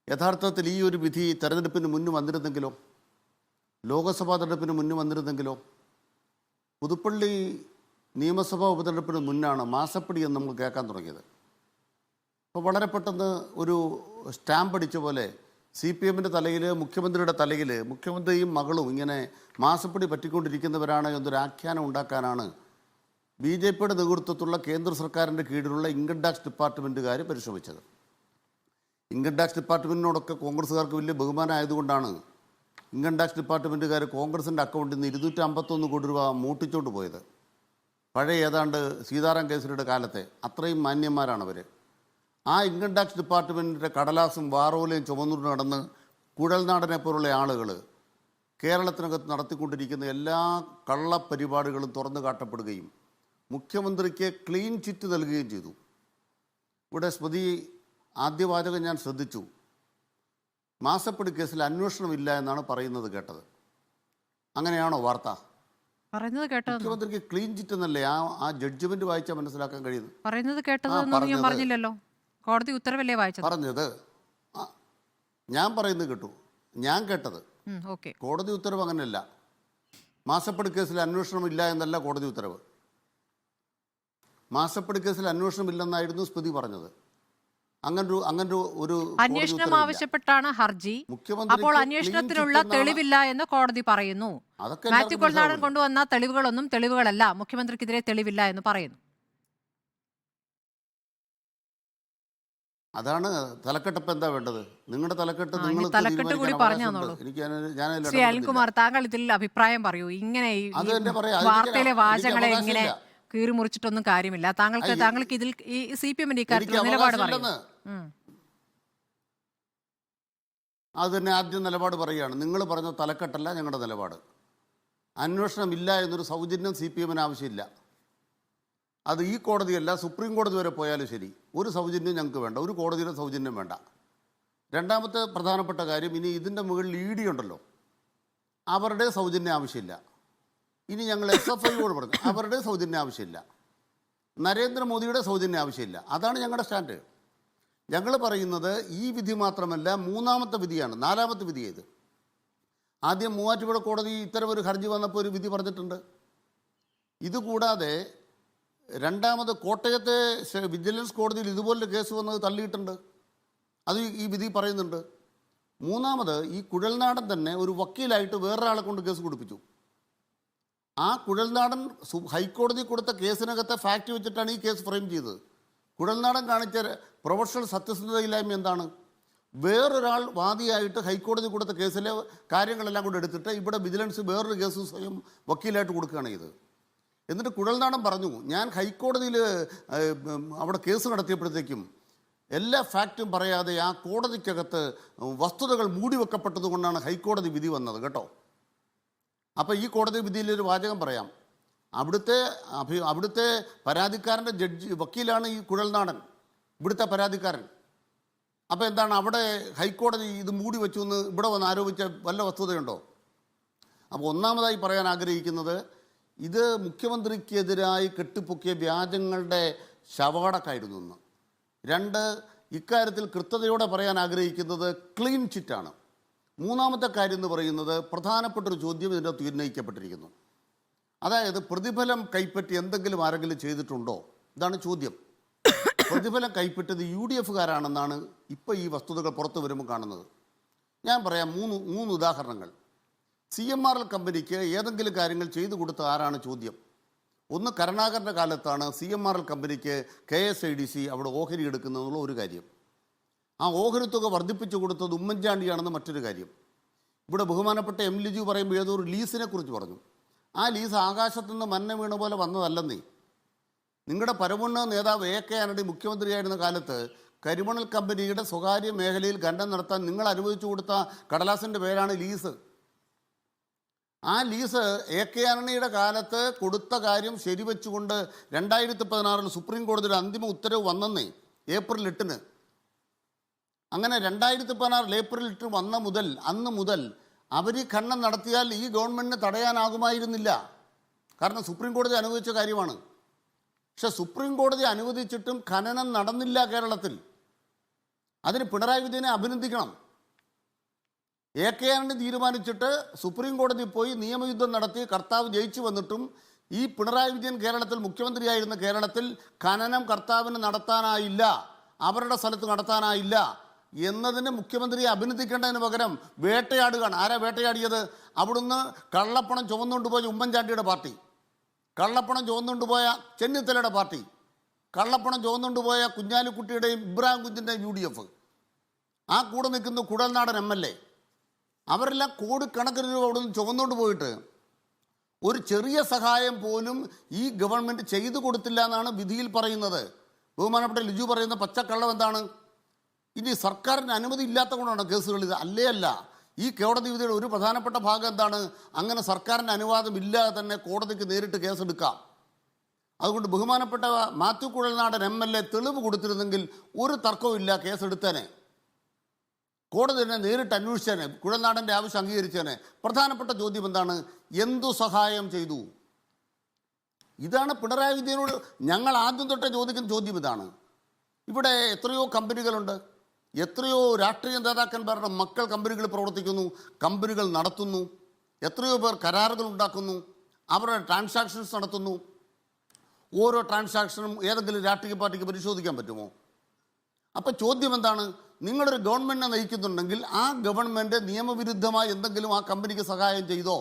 യഥാർത്ഥത്തിൽ ഈ ഒരു വിധി തെരഞ്ഞെടുപ്പിന് മുന്നേ വന്നിരുന്നെങ്കിലോ, ലോക്സഭാ തെരഞ്ഞെടുപ്പിന് മുന്നേ വന്നിരുന്നെങ്കിലോ, പുതുപ്പള്ളി നിയമസഭാ ഉപതെരഞ്ഞെടുപ്പിന് മുന്നാണ് മാസപ്പടി എന്ന് നമ്മൾ കേൾക്കാൻ തുടങ്ങിയത്. അപ്പോൾ വളരെ പെട്ടെന്ന് ഒരു സ്റ്റാമ്പ് അടിച്ച പോലെ CPMൻ്റെ തലയിൽ, മുഖ്യമന്ത്രിയുടെ തലയിൽ, മുഖ്യമന്ത്രിയും മകളും ഇങ്ങനെ മാസപ്പടി പറ്റിക്കൊണ്ടിരിക്കുന്നവരാണ് എന്നൊരു ആഖ്യാനം ഉണ്ടാക്കാനാണ് BJPയുടെ നേതൃത്വത്തിലുള്ള കേന്ദ്ര സർക്കാരിൻ്റെ കീഴിലുള്ള ഇൻകം ടാക്സ് ഡിപ്പാർട്ട്മെൻറ്റുകാർ പരിശ്രമിച്ചത്. ഇൻകം ടാക്സ് ഡിപ്പാർട്ട്മെൻറ്റിനോടൊക്കെ കോൺഗ്രസ്സുകാർക്ക് വലിയ ബഹുമാനമായതുകൊണ്ടാണ് ഇൻകം ടാക്സ് ഡിപ്പാർട്ട്മെൻറ്റുകാർ കോൺഗ്രസിൻ്റെ അക്കൗണ്ടിൽ നിന്ന് 251 കോടി രൂപ മൂട്ടിച്ചോണ്ട് പോയത്. പഴയ ഏതാണ്ട് സീതാറാം കേസരിയുടെ കാലത്തെ അത്രയും മാന്യന്മാരാണ് അവർ. ആ ഇൻകം ടാക്സ് ഡിപ്പാർട്ട്മെൻറ്റിൻ്റെ കടലാസും വാറോലയും ചുമന്നുകൊണ്ട് നടന്ന് കുഴൽനാടനെ പോലുള്ള ആളുകൾ കേരളത്തിനകത്ത് നടത്തിക്കൊണ്ടിരിക്കുന്ന എല്ലാ കള്ളപ്പരിപാടികളും തുറന്നു കാട്ടപ്പെടുകയും മുഖ്യമന്ത്രിക്ക് ക്ലീൻ ചിറ്റ് നൽകുകയും ചെയ്തു. ഇവിടെ സ്മൃതി ആദ്യ വാചകം ഞാൻ ശ്രദ്ധിച്ചു. മാസപ്പടി കേസിൽ അന്വേഷണമില്ല എന്നാണ് പറയുന്നത് കേട്ടത്. അങ്ങനെയാണോ വാർത്ത? പറയുന്നത് കേട്ടത് മുഖ്യമന്ത്രിക്ക് ക്ലീൻ ചിറ്റ് എന്നല്ലേ ആ ജഡ്ജ്മെന്റ് വായിച്ചാൽ മനസ്സിലാക്കാൻ കഴിയുന്നു. പറയുന്നത് കേട്ടതെന്നൊന്നും ഞാൻ പറഞ്ഞില്ലല്ലോ. കോടതി ഉത്തരവല്ലേ വായിച്ചത്? പറഞ്ഞത് ഞാൻ പറയുന്നത് കേട്ടു, ഞാൻ കേട്ടത്. ഓക്കെ, കോടതി ഉത്തരവ് അങ്ങനെയല്ല. മാസപ്പടി കേസിൽ അന്വേഷണമില്ല എന്നല്ല കോടതി ഉത്തരവ്. മാസപ്പടി കേസിൽ അന്വേഷണമില്ലെന്നായിരുന്നു സ്മൃതി പറഞ്ഞത്. അന്വേഷണം ആവശ്യപ്പെട്ടാണ് ഹർജി. അപ്പോൾ അന്വേഷണത്തിനുള്ള തെളിവില്ല എന്ന് കോടതി പറയുന്നു. മാത്യു കൊൾനാടൻ കൊണ്ടുവന്ന തെളിവുകളൊന്നും തെളിവുകളല്ല, മുഖ്യമന്ത്രിക്കെതിരെ തെളിവില്ല എന്ന് പറയുന്നു. അതാണ് തലക്കെട്ടപ്പ്. എന്താ വേണ്ടത്? നിങ്ങളുടെ തലക്കെട്ട് തലക്കെട്ട് കൂടി പറഞ്ഞു തന്നോളൂ. ശ്രീ അനിൽകുമാർ, താങ്കൾ ഇതിൽ അഭിപ്രായം പറയൂ. ഇങ്ങനെ വാർത്തയിലെ വാചകങ്ങളെ ഇങ്ങനെ കീറി മുറിച്ചിട്ടൊന്നും കാര്യമില്ല. താങ്കൾക്ക് ഇതിൽ ഈ CPMന്റെ ഇക്കാര്യത്തിൽ നിലപാട് പറയുന്നു. അത് തന്നെ ആദ്യം നിലപാട് പറയുകയാണ്. നിങ്ങൾ പറഞ്ഞ തലക്കെട്ടല്ല ഞങ്ങളുടെ നിലപാട്. അന്വേഷണം ഇല്ല എന്നൊരു സൗജന്യം CPMന് ആവശ്യമില്ല. അത് ഈ കോടതിയല്ല, സുപ്രീം കോടതി വരെ പോയാലും ശരി, ഒരു സൗജന്യം ഞങ്ങൾക്ക് വേണ്ട, ഒരു കോടതിയുടെ സൗജന്യം വേണ്ട. രണ്ടാമത്തെ പ്രധാനപ്പെട്ട കാര്യം, ഇനി ഇതിൻ്റെ മുകളിൽ ED ഉണ്ടല്ലോ, അവരുടെ സൗജന്യം ആവശ്യമില്ല. ഇനി ഞങ്ങൾ SFIയോട് പറഞ്ഞു, അവരുടെ സൗജന്യം ആവശ്യമില്ല. നരേന്ദ്രമോദിയുടെ സൗജന്യം ആവശ്യമില്ല. അതാണ് ഞങ്ങളുടെ സ്റ്റാൻഡ്. ഞങ്ങൾ പറയുന്നത് ഈ വിധി മാത്രമല്ല, മൂന്നാമത്തെ വിധിയാണ്, നാലാമത്തെ വിധി ഇത്. ആദ്യം മൂവാറ്റുപുഴ കോടതി ഇത്തരമൊരു ഹർജി വന്നപ്പോൾ ഒരു വിധി പറഞ്ഞിട്ടുണ്ട്. ഇതുകൂടാതെ രണ്ടാമത് കോട്ടയത്തെ വിജിലൻസ് കോടതിയിൽ ഇതുപോലൊരു കേസ് വന്നത് തള്ളിയിട്ടുണ്ട്. അത് ഈ വിധി പറയുന്നുണ്ട്. മൂന്നാമത് ഈ കുഴൽനാടൻ തന്നെ ഒരു വക്കീലായിട്ട് വേറൊരാളെ കൊണ്ട് കേസ് കൊടുപ്പിച്ചു. ആ കുഴൽനാടൻ ഹൈക്കോടതി കൊടുത്ത കേസിനകത്തെ ഫാക്റ്റ് വെച്ചിട്ടാണ് ഈ കേസ് ഫ്രെയിം ചെയ്തത്. കുഴൽനാടൻ കാണിച്ച പ്രൊഫഷണൽ സത്യസന്ധതയില്ലായ്മ എന്താണ്? വേറൊരാൾ വാദിയായിട്ട് ഹൈക്കോടതി കൊടുത്ത കേസിലെ കാര്യങ്ങളെല്ലാം കൂടെ എടുത്തിട്ട് ഇവിടെ വിജിലൻസ് വേറൊരു കേസ് സ്വയം വക്കീലായിട്ട് കൊടുക്കുകയാണ് ചെയ്തത്. എന്നിട്ട് കുഴൽനാടൻ പറഞ്ഞു, ഞാൻ ഹൈക്കോടതിയിൽ അവിടെ കേസ് നടത്തിയപ്പോഴത്തേക്കും എല്ലാ ഫാക്റ്റും പറയാതെ ആ കോടതിക്കകത്ത് വസ്തുതകൾ മൂടിവെക്കപ്പെട്ടത് കൊണ്ടാണ് ഹൈക്കോടതി വിധി വന്നത് കേട്ടോ. അപ്പോൾ ഈ കോടതി വിധിയിലൊരു വാചകം പറയാം. അവിടുത്തെ പരാതിക്കാരൻ്റെ വക്കീലാണ് ഈ കുഴൽനാടൻ, ഇവിടുത്തെ പരാതിക്കാരൻ. അപ്പോൾ എന്താണ് അവിടെ ഹൈക്കോടതി ഇത് മൂടി വെച്ചു എന്ന് ഇവിടെ വന്ന് ആരോപിച്ച വല്ല വസ്തുതയുണ്ടോ? അപ്പോൾ ഒന്നാമതായി പറയാൻ ആഗ്രഹിക്കുന്നത്, ഇത് മുഖ്യമന്ത്രിക്കെതിരായി കെട്ടിപ്പൊക്കിയ വ്യാജങ്ങളുടെ ശവകടക്കായിരുന്നു എന്ന്. രണ്ട്, ഇക്കാര്യത്തിൽ കൃത്യതയോടെ പറയാൻ ആഗ്രഹിക്കുന്നത് ക്ലീൻ ചിറ്റാണ്. മൂന്നാമത്തെ കാര്യം എന്ന് പറയുന്നത്, പ്രധാനപ്പെട്ടൊരു ചോദ്യം ഇതിനകത്ത് ഉന്നയിക്കപ്പെട്ടിരിക്കുന്നു. അതായത് പ്രതിഫലം കൈപ്പറ്റി എന്തെങ്കിലും ആരെങ്കിലും ചെയ്തിട്ടുണ്ടോ? ഇതാണ് ചോദ്യം. പ്രതിഫലം കൈപ്പറ്റിയത് UDF-കാരാണെന്നാണ് ഇപ്പോൾ ഈ വസ്തുതകൾ പുറത്തു വരുമ്പോൾ കാണുന്നത്. ഞാൻ പറയാം മൂന്ന് ഉദാഹരണങ്ങൾ. CMRL കമ്പനിക്ക് ഏതെങ്കിലും കാര്യങ്ങൾ ചെയ്തു കൊടുത്ത ആരാണ് ചോദ്യം. ഒന്ന്, കരുണാകരൻ്റെ കാലത്താണ് CMRL കമ്പനിക്ക് KSIDC അവിടെ ഓഹരി എടുക്കുന്നതെന്നുള്ള ഒരു കാര്യം. ആ ഓഹരി തുക വർദ്ധിപ്പിച്ചു കൊടുത്തത് ഉമ്മൻചാണ്ടിയാണെന്ന് മറ്റൊരു കാര്യം. ഇവിടെ ബഹുമാനപ്പെട്ട M. ലിജു പറയുമ്പോൾ ഏതോ ഒരു ലീസിനെ കുറിച്ച് പറഞ്ഞു. ആ ലീസ് ആകാശത്തുനിന്ന് മഞ്ഞ വീണ പോലെ വന്നതല്ലെന്നേ. നിങ്ങളുടെ പരമോന്നത നേതാവ് AK ആന്റണി മുഖ്യമന്ത്രിയായിരുന്ന കാലത്ത് കരിമണൽ കമ്പനിയുടെ സ്വകാര്യ മേഖലയിൽ ഖനനം നടത്താൻ നിങ്ങൾ അനുവദിച്ചു കൊടുത്ത കടലാസിൻ്റെ പേരാണ് ലീസ്. ആ ലീസ് AK ആന്റണിയുടെ കാലത്ത് കൊടുത്ത കാര്യം ശരിവെച്ചുകൊണ്ട് 2016 സുപ്രീം കോടതിയുടെ അന്തിമ ഉത്തരവ് വന്നെന്നേ, ഏപ്രിൽ 8-ന്. അങ്ങനെ 2016 ഏപ്രിൽ 8 വന്ന മുതൽ അന്ന് മുതൽ അവർ ഈ ഖനനം നടത്തിയാൽ ഈ ഗവൺമെൻറ്റിന് തടയാനാകുമായിരുന്നില്ല. കാരണം സുപ്രീം കോടതി അനുവദിച്ച കാര്യമാണ്. പക്ഷെ സുപ്രീം കോടതി അനുവദിച്ചിട്ടും ഖനനം നടന്നില്ല കേരളത്തിൽ. അതിന് പിണറായി വിജയനെ അഭിനന്ദിക്കണം. AK ആന്റണി തീരുമാനിച്ചിട്ട് സുപ്രീം കോടതി പോയി നിയമയുദ്ധം നടത്തി കർത്താവ് ജയിച്ചു വന്നിട്ടും ഈ പിണറായി വിജയൻ കേരളത്തിൽ മുഖ്യമന്ത്രിയായിരുന്ന കേരളത്തിൽ ഖനനം കർത്താവിന് നടത്താനായില്ല, അവരുടെ സ്ഥലത്ത് നടത്താനായില്ല എന്നതിന് മുഖ്യമന്ത്രിയെ അഭിനന്ദിക്കേണ്ടതിന് പകരം വേട്ടയാടുകയാണ്. ആരാ വേട്ടയാടിയത്? അവിടുന്ന് കള്ളപ്പണം ചുമന്നുകൊണ്ടുപോയ ഉമ്മൻചാണ്ടിയുടെ പാർട്ടി, കള്ളപ്പണം ചുമന്നുകൊണ്ടുപോയ ചെന്നിത്തലയുടെ പാർട്ടി, കള്ളപ്പണം ചുമന്നുകൊണ്ടുപോയ കുഞ്ഞാലിക്കുട്ടിയുടെയും ഇബ്രാഹിം കുഞ്ഞിൻ്റെയും UDF, ആ കൂടെ നിൽക്കുന്ന കുഴൽനാടൻ MLA, അവരെല്ലാം കോടിക്കണക്കിന് രൂപ അവിടെ നിന്ന് ചുമന്നുകൊണ്ട് പോയിട്ട് ഒരു ചെറിയ സഹായം പോലും ഈ ഗവൺമെൻറ് ചെയ്തു കൊടുത്തില്ല എന്നാണ് വിധിയിൽ പറയുന്നത്. ബഹുമാനപ്പെട്ട ലിജു പറയുന്ന പച്ചക്കള്ളം എന്താണ്? ഇനി സർക്കാരിന് അനുമതി ഇല്ലാത്ത കൊണ്ടാണ് കേസുകൾ ഇത്? അല്ല. ഈ കോടതി വിധിയുടെ ഒരു പ്രധാനപ്പെട്ട ഭാഗം എന്താണ്? അങ്ങനെ സർക്കാരിൻ്റെ അനുവാദം ഇല്ലാതെ തന്നെ കോടതിക്ക് നേരിട്ട് കേസെടുക്കാം. അതുകൊണ്ട് ബഹുമാനപ്പെട്ട മാത്യു കുഴൽനാടൻ MLA തെളിവ് കൊടുത്തിരുന്നെങ്കിൽ ഒരു തർക്കവും ഇല്ല, കേസെടുത്തേനെ. കോടതി തന്നെ നേരിട്ട് അന്വേഷിച്ചേനെ, കുഴൽനാടൻ്റെ ആവശ്യം അംഗീകരിച്ചേനെ. പ്രധാനപ്പെട്ട ചോദ്യം എന്താണ്? എന്തു സഹായം ചെയ്തു? ഇതാണ് പിണറായി വിജയനോട് ഞങ്ങൾ ആദ്യം തൊട്ടേ ചോദിക്കുന്ന ചോദ്യം ഇതാണ്. ഇവിടെ എത്രയോ കമ്പനികളുണ്ട്, എത്രയോ രാഷ്ട്രീയ നേതാക്കന്മാരുടെ മക്കൾ കമ്പനികളിൽ പ്രവർത്തിക്കുന്നു, കമ്പനികൾ നടത്തുന്നു, എത്രയോ പേർ കരാറുകൾ ഉണ്ടാക്കുന്നു, അവരുടെ ട്രാൻസാക്ഷൻസ് നടത്തുന്നു. ഓരോ ട്രാൻസാക്ഷനും ഏതെങ്കിലും രാഷ്ട്രീയ പാർട്ടിക്ക് പരിശോധിക്കാൻ പറ്റുമോ? അപ്പോൾ ചോദ്യം എന്താണ്? നിങ്ങളൊരു ഗവൺമെൻറ്റിനെ നയിക്കുന്നുണ്ടെങ്കിൽ ആ ഗവൺമെൻറ് നിയമവിരുദ്ധമായി എന്തെങ്കിലും ആ കമ്പനിക്ക് സഹായം ചെയ്തോ?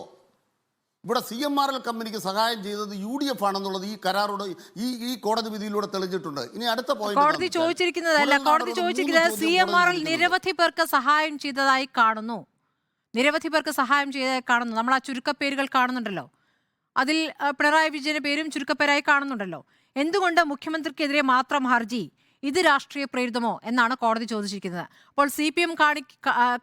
ഇവിടെ CMRL കമ്പനിക്ക് സഹായം ചെയ്തത് UDF ആണെന്നുള്ളത് ഈ കരാറോട് ഈ കോടതി വിധിയിലൂടെ തെളിഞ്ഞിട്ടുണ്ട്. ഇനി അടുത്ത പോയിന്റ്, കോടതി ചോദിച്ചിരിക്കുന്നത് CMRL നിരവധി പേർക്ക് സഹായം ചെയ്തതായി കാണുന്നു. നമ്മൾ ആ ചുരുക്കപ്പേരുകൾ കാണുന്നുണ്ടല്ലോ, അതിൽ പിണറായി വിജയന്റെ പേരും ചുരുക്കപ്പേരായി കാണുന്നുണ്ടല്ലോ. എന്തുകൊണ്ട് മുഖ്യമന്ത്രിക്കെതിരെ മാത്രം ഹർജി? ഇത് രാഷ്ട്രീയ പ്രേരിതമോ എന്നാണ് കോടതി ചോദിച്ചിരിക്കുന്നത്. അപ്പോൾ CPM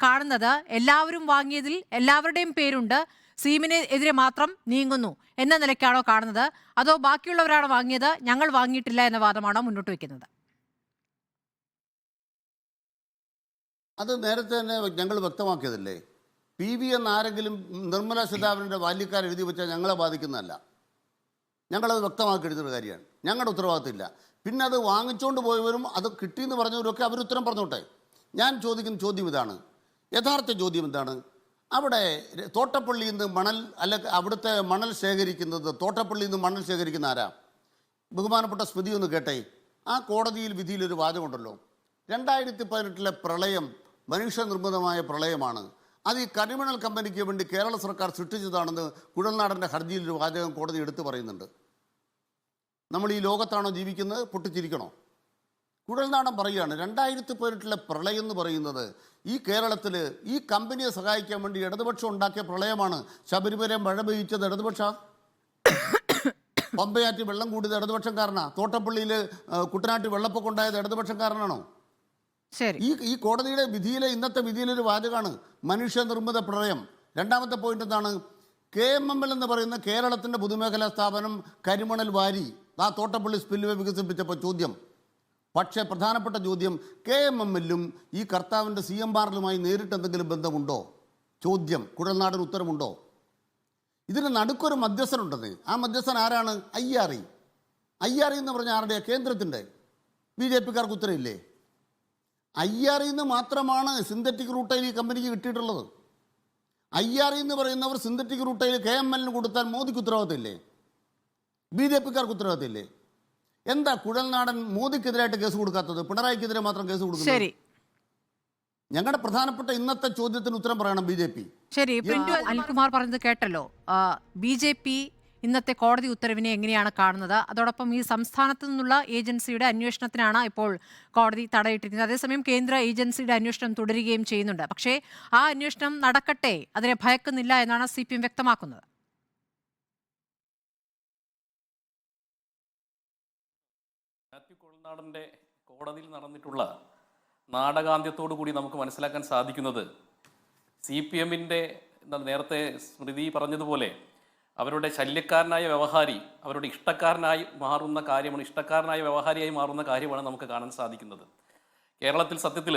കാണുന്നത് എല്ലാവരും വാങ്ങിയതിൽ എല്ലാവരുടെയും പേരുണ്ട്, സീമിന് എതിരെ മാത്രം നീങ്ങുന്നു എന്ന നിലയ്ക്കാണോ കാണുന്നത്? അതോ ബാക്കിയുള്ളവരാണ് വാങ്ങിയത്, ഞങ്ങൾ വാങ്ങിയിട്ടില്ല എന്ന വാദമാണോ മുന്നോട്ട് വയ്ക്കുന്നത്? അത് നേരത്തെ തന്നെ ഞങ്ങൾ വ്യക്തമാക്കിയതല്ലേ. PV എന്ന ആരെങ്കിലും നിർമ്മല സീതാരാമൻ്റെ ബാല്യക്കാർ എഴുതി വെച്ചാൽ ഞങ്ങളെ ബാധിക്കുന്നതല്ല. ഞങ്ങളത് വ്യക്തമാക്കി എഴുതുന്ന കാര്യമാണ്. ഞങ്ങളുടെ ഉത്തരവാദിത്തമില്ല. പിന്നെ അത് വാങ്ങിച്ചുകൊണ്ട് പോയവരും അത് കിട്ടിയെന്ന് പറഞ്ഞവരൊക്കെ അവരുത്തരം പറഞ്ഞോട്ടെ. ഞാൻ ചോദിക്കുന്ന ചോദ്യം ഇതാണ്, യഥാർത്ഥ ചോദ്യം എന്താണ്? അവിടെ തോട്ടപ്പള്ളിയിൽ നിന്ന് മണൽ അവിടുത്തെ മണൽ ശേഖരിക്കുന്നത്, തോട്ടപ്പള്ളിയിൽ നിന്ന് മണൽ ശേഖരിക്കുന്ന ആരാ? ബഹുമാനപ്പെട്ട സ്മൃതി ഒന്ന് കേട്ടെ. ആ കോടതിയിൽ വിധിയിലൊരു വാചകമുണ്ടല്ലോ, 2018 പ്രളയം മനുഷ്യനിർമ്മിതമായ പ്രളയമാണ്, അത് ഈ കരിമണൽ കമ്പനിക്ക് വേണ്ടി കേരള സർക്കാർ സൃഷ്ടിച്ചതാണെന്ന് കുഴൽനാടൻ്റെ ഹർജിയിലൊരു വാചകം കോടതി എടുത്തു പറയുന്നുണ്ട്. നമ്മൾ ഈ ലോകത്താണോ ജീവിക്കുന്നത്? പൊട്ടിച്ചിരിക്കണോ? കുഴൽനാടൻ പറയുകയാണ് 2018 പ്രളയം എന്ന് പറയുന്നത് ഈ കേരളത്തിൽ ഈ കമ്പനിയെ സഹായിക്കാൻ വേണ്ടി ഇടതുപക്ഷം ഉണ്ടാക്കിയ പ്രളയമാണ്. ശബരിമല മഴ പെയ്യിച്ചത് ഇടതുപക്ഷ, പമ്പയാറ്റി വെള്ളം കൂടിയത് ഇടതുപക്ഷക്കാരനാ, തോട്ടപ്പള്ളിയിൽ കുട്ടനാട്ടി വെള്ളപ്പൊക്കം ഉണ്ടായത് ഇടതുപക്ഷക്കാരനാണോ? ഈ കോടതിയുടെ വിധിയിലെ ഇന്നത്തെ വിധിയിലൊരു വാചകമാണ് മനുഷ്യനിർമ്മിത പ്രളയം. രണ്ടാമത്തെ പോയിന്റ് എന്താണ്? KMML എന്ന് പറയുന്ന കേരളത്തിൻ്റെ പൊതുമേഖലാ സ്ഥാപനം കരിമണൽ വാരി ആ തോട്ടപ്പള്ളി സ്പിൽവേ വികസിപ്പിച്ചപ്പോൾ ചോദ്യം. പക്ഷേ പ്രധാനപ്പെട്ട ചോദ്യം, KMML-ഉം ഈ കർത്താവിൻ്റെ CMRL-ഉമായി നേരിട്ട് എന്തെങ്കിലും ബന്ധമുണ്ടോ? ചോദ്യം. കുഴൽനാടൻ ഉത്തരമുണ്ടോ? ഇതിന് നടുക്കൊരു മധ്യസ്ഥനുണ്ടെന്ന്. ആ മധ്യസ്ഥൻ ആരാണ്? IRE. IRE എന്ന് പറഞ്ഞാൽ ആരുടെയാ? കേന്ദ്രത്തിൻ്റെ. BJP-കാർക്ക് ഉത്തരവില്ലേ? IRE എന്ന് മാത്രമാണ് സിന്തറ്റിക് റൂട്ടയിൽ ഈ കമ്പനിക്ക് കിട്ടിയിട്ടുള്ളത്. IRE എന്ന് പറയുന്നവർ സിന്തറ്റിക് റൂട്ടയിൽ KML-ന് കൊടുത്താൽ മോദിക്ക് ഉത്തരവാദിത്തമില്ലേ? BJP-ക്കാർക്ക് ഉത്തരവാദിത്തമില്ലേ? എന്താ കുഴൽനാടൻ മോദിക്കെതിരായിട്ട് കേസ് കൊടുക്കാത്തത്? പിണറായിക്കെതിരെ മാത്രം കേസ് കൊടുക്കുന്നത്? ശരി, ഞങ്ങളുടെ പ്രധാനപ്പെട്ട ഇന്നത്തെ ചോദ്യത്തിന് ഉത്തരം പറയണം BJP. ശരി. അനിൽകുമാർ പറഞ്ഞത് കേട്ടല്ലോ. BJP ഇന്നത്തെ കോടതി ഉത്തരവിനെ എങ്ങനെയാണ് കാണുന്നത്? അതോടൊപ്പം ഈ സംസ്ഥാനത്തു നിന്നുള്ള ഏജൻസിയുടെ അന്വേഷണത്തിനാണ് ഇപ്പോൾ കോടതി തടയിട്ടിരിക്കുന്നത്. അതേസമയം കേന്ദ്ര ഏജൻസിയുടെ അന്വേഷണം തുടരുകയും ചെയ്യുന്നുണ്ട്. പക്ഷേ ആ അന്വേഷണം നടക്കട്ടെ, അതിനെ ഭയക്കുന്നില്ല എന്നാണ് CPM വ്യക്തമാക്കുന്നത്. മാത്യു കുഴൽനാടൻ്റെ കോടതിയിൽ നടന്നിട്ടുള്ള നാടകാന്ത്യത്തോടു കൂടി നമുക്ക് മനസ്സിലാക്കാൻ സാധിക്കുന്നത് CPM-ന്റെ നേരത്തെ സ്മൃതി പറഞ്ഞതുപോലെ അവരുടെ ശല്യക്കാരനായ വ്യവഹാരി അവരുടെ ഇഷ്ടക്കാരനായി മാറുന്ന കാര്യമാണ്, ഇഷ്ടക്കാരനായ വ്യവഹാരിയായി മാറുന്ന കാര്യമാണ് നമുക്ക് കാണാൻ സാധിക്കുന്നത്. കേരളത്തിൽ സത്യത്തിൽ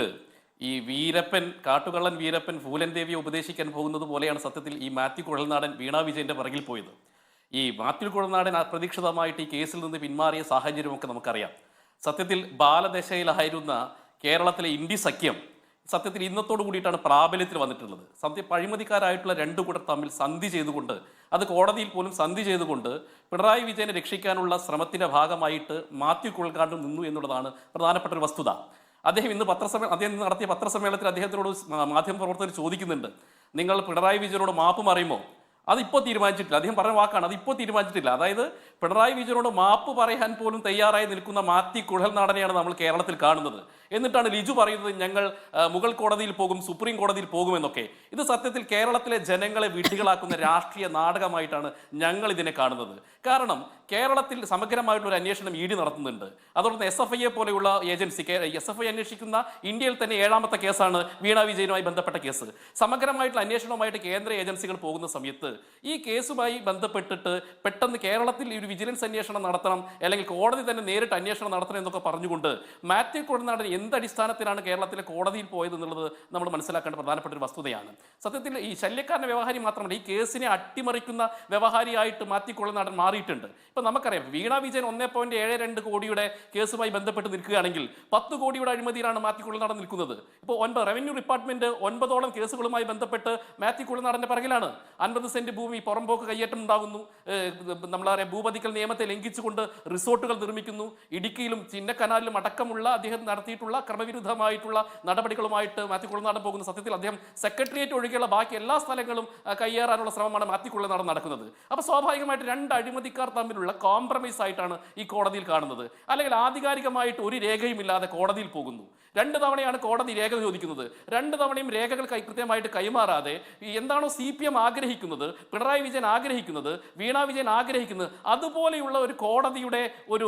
ഈ വീരപ്പൻ, കാട്ടുകള്ളൻ വീരപ്പൻ ഫൂലൻ ദേവിയെ ഉപദേശിക്കാൻ പോകുന്നത് പോലെയാണ് സത്യത്തിൽ ഈ മാത്യു കുഴൽനാടൻ വീണാ വിജയൻ്റെ പിറകിൽ പോയത്. ഈ മാത്യു കുഴൽനാടൻ അപ്രതീക്ഷിതമായിട്ട് ഈ കേസിൽ നിന്ന് പിന്മാറിയ സാഹചര്യമൊക്കെ നമുക്കറിയാം. സത്യത്തിൽ ബാലദശയിലായിരുന്ന കേരളത്തിലെ ഇന്ത്യ സഖ്യം സത്യത്തിൽ ഇന്നത്തോടു കൂടിയിട്ടാണ് പ്രാബല്യത്തിൽ വന്നിട്ടുള്ളത്. അഴിമതിക്കാരായിട്ടുള്ള രണ്ടു കൂട്ടർ തമ്മിൽ സന്ധി ചെയ്തുകൊണ്ട്, അത് കോടതിയിൽ പോലും സന്ധി ചെയ്തുകൊണ്ട് പിണറായി വിജയനെ രക്ഷിക്കാനുള്ള ശ്രമത്തിന്റെ ഭാഗമായിട്ട് മാത്യു കുഴൽനാടൻ നിന്നു എന്നുള്ളതാണ് പ്രധാനപ്പെട്ട ഒരു വസ്തുത. അദ്ദേഹം ഇന്ന് നടത്തിയ പത്രസമ്മേളനത്തിൽ അദ്ദേഹത്തിനോട് മാധ്യമപ്രവർത്തകർ ചോദിക്കുന്നുണ്ട്, നിങ്ങൾ പിണറായി വിജയനോട് മാപ്പ് പറയുമോ? അതിപ്പോൾ തീരുമാനിച്ചിട്ടില്ല. അദ്ദേഹം പറഞ്ഞ വാക്കാണ്, അതിപ്പോൾ തീരുമാനിച്ചിട്ടില്ല. അതായത് പിണറായി വിജയനോട് മാപ്പ് പറയാൻ പോലും തയ്യാറായി നിൽക്കുന്ന മാത്യു കുഴൽനാടനെയാണ് നമ്മൾ കേരളത്തിൽ കാണുന്നത്. എന്നിട്ടാണ് ലിജു പറയുന്നത് ഞങ്ങൾ മുഗൾ കോടതിയിൽ പോകും, സുപ്രീം കോടതിയിൽ പോകുമെന്നൊക്കെ. ഇത് സത്യത്തിൽ കേരളത്തിലെ ജനങ്ങളെ വിഡ്ഢികളാക്കുന്ന രാഷ്ട്രീയ നാടകമായിട്ടാണ് ഞങ്ങൾ ഇതിനെ കാണുന്നത്. കാരണം കേരളത്തിൽ സമഗ്രമായിട്ടുള്ള ഒരു അന്വേഷണം ED നടത്തുന്നുണ്ട്. അതോടൊപ്പം SFI പോലെയുള്ള ഏജൻസി, SFI അന്വേഷിക്കുന്ന ഇന്ത്യയിൽ തന്നെ 7ാമത്തെ കേസാണ് വീണാ വിജയനുമായി ബന്ധപ്പെട്ട കേസ്. സമഗ്രമായിട്ടുള്ള അന്വേഷണവുമായിട്ട് കേന്ദ്ര ഏജൻസികൾ പോകുന്ന സമയത്ത് ഈ കേസുമായി ബന്ധപ്പെട്ടിട്ട് പെട്ടെന്ന് കേരളത്തിൽ ഒരു വിജിലൻസ് അന്വേഷണം നടത്തണം, അല്ലെങ്കിൽ കോടതി തന്നെ നേരിട്ട് അന്വേഷണം നടത്തണം എന്നൊക്കെ പറഞ്ഞുകൊണ്ട് മാത്യു കുഴൽനാടൻ എന്തടിസ്ഥാനത്തിലാണ് കേരളത്തിലെ കോടതിയിൽ പോയത് എന്നുള്ളത് നമ്മൾ മനസ്സിലാക്കേണ്ട പ്രധാനപ്പെട്ട ഒരു വസ്തുതയാണ്. സത്യത്തിൽ ഈ ശല്യക്കാരൻ്റെ വ്യവഹാരി മാത്രമല്ല, ഈ കേസിനെ അട്ടിമറിക്കുന്ന വ്യവഹാരിയായിട്ട് മാത്യു കുഴൽനാടൻ മാറിയിട്ടുണ്ട്. ഇപ്പം നമുക്കറിയാം, വീണാ വിജയൻ 1.72 കോടിയുടെ കേസുമായി ബന്ധപ്പെട്ട് നിൽക്കുകയാണെങ്കിൽ 10 കോടിയുടെ അഴിമതിയിലാണ് മാത്യു കുഴൽനാടൻ നിൽക്കുന്നത്. ഇപ്പോൾ റവന്യൂ ഡിപ്പാർട്ട്മെന്റ് 9ഓളം കേസുകളുമായി ബന്ധപ്പെട്ട് മാത്യു കുഴൽനാടന്റെ പിറകിലാണ്. 50 സെന്റ് ഭൂമി പുറമ്പോക്ക് കയ്യേറ്റം ഉണ്ടാകുന്നു, നമ്മളറിയാം ഭൂപതിക്കൽ നിയമത്തെ ലംഘിച്ചുകൊണ്ട് റിസോർട്ടുകൾ നിർമ്മിക്കുന്നു, ഇടുക്കിയിലും ചിന്നക്കനാലിലും അടക്കമുള്ള അദ്ദേഹം നടത്തിയിട്ടുള്ള ക്രമവിരുദ്ധമായിട്ടുള്ള നടപടികളുമായിട്ട് മാത്യു കുഴൽനാടൻ പോകുന്ന. സത്യത്തിൽ അദ്ദേഹം സെക്രട്ടേറിയറ്റ് ഒഴികെയുള്ള ബാക്കി എല്ലാ സ്ഥലങ്ങളും കയ്യേറാനുള്ള ശ്രമമാണ് മാത്യു കുഴൽനാടൻ നടക്കുന്നത്. അപ്പോൾ സ്വാഭാവികമായിട്ട് രണ്ട് അഴിമതിക്കാർ തമ്മിലുള്ള കോംപ്രമൈസ് ആയിട്ടാണ് ഈ കോടതിയിൽ കാണുന്നത്. അല്ലെങ്കിൽ ആധികാരികമായിട്ട് ഒരു രേഖയുമില്ലാതെ കോടതിയിൽ പോകുന്നു. 2 തവണയാണ് കോടതി രേഖ ചോദിക്കുന്നത്. 2 തവണയും രേഖകൾ കൃത്യമായിട്ട് കൈമാറാതെ എന്താണോ CPM ആഗ്രഹിക്കുന്നത്, പിണറായി വിജയൻ ആഗ്രഹിക്കുന്നത്, വീണാ വിജയൻ ആഗ്രഹിക്കുന്നത്, അതുപോലെയുള്ള ഒരു കോടതിയുടെ ഒരു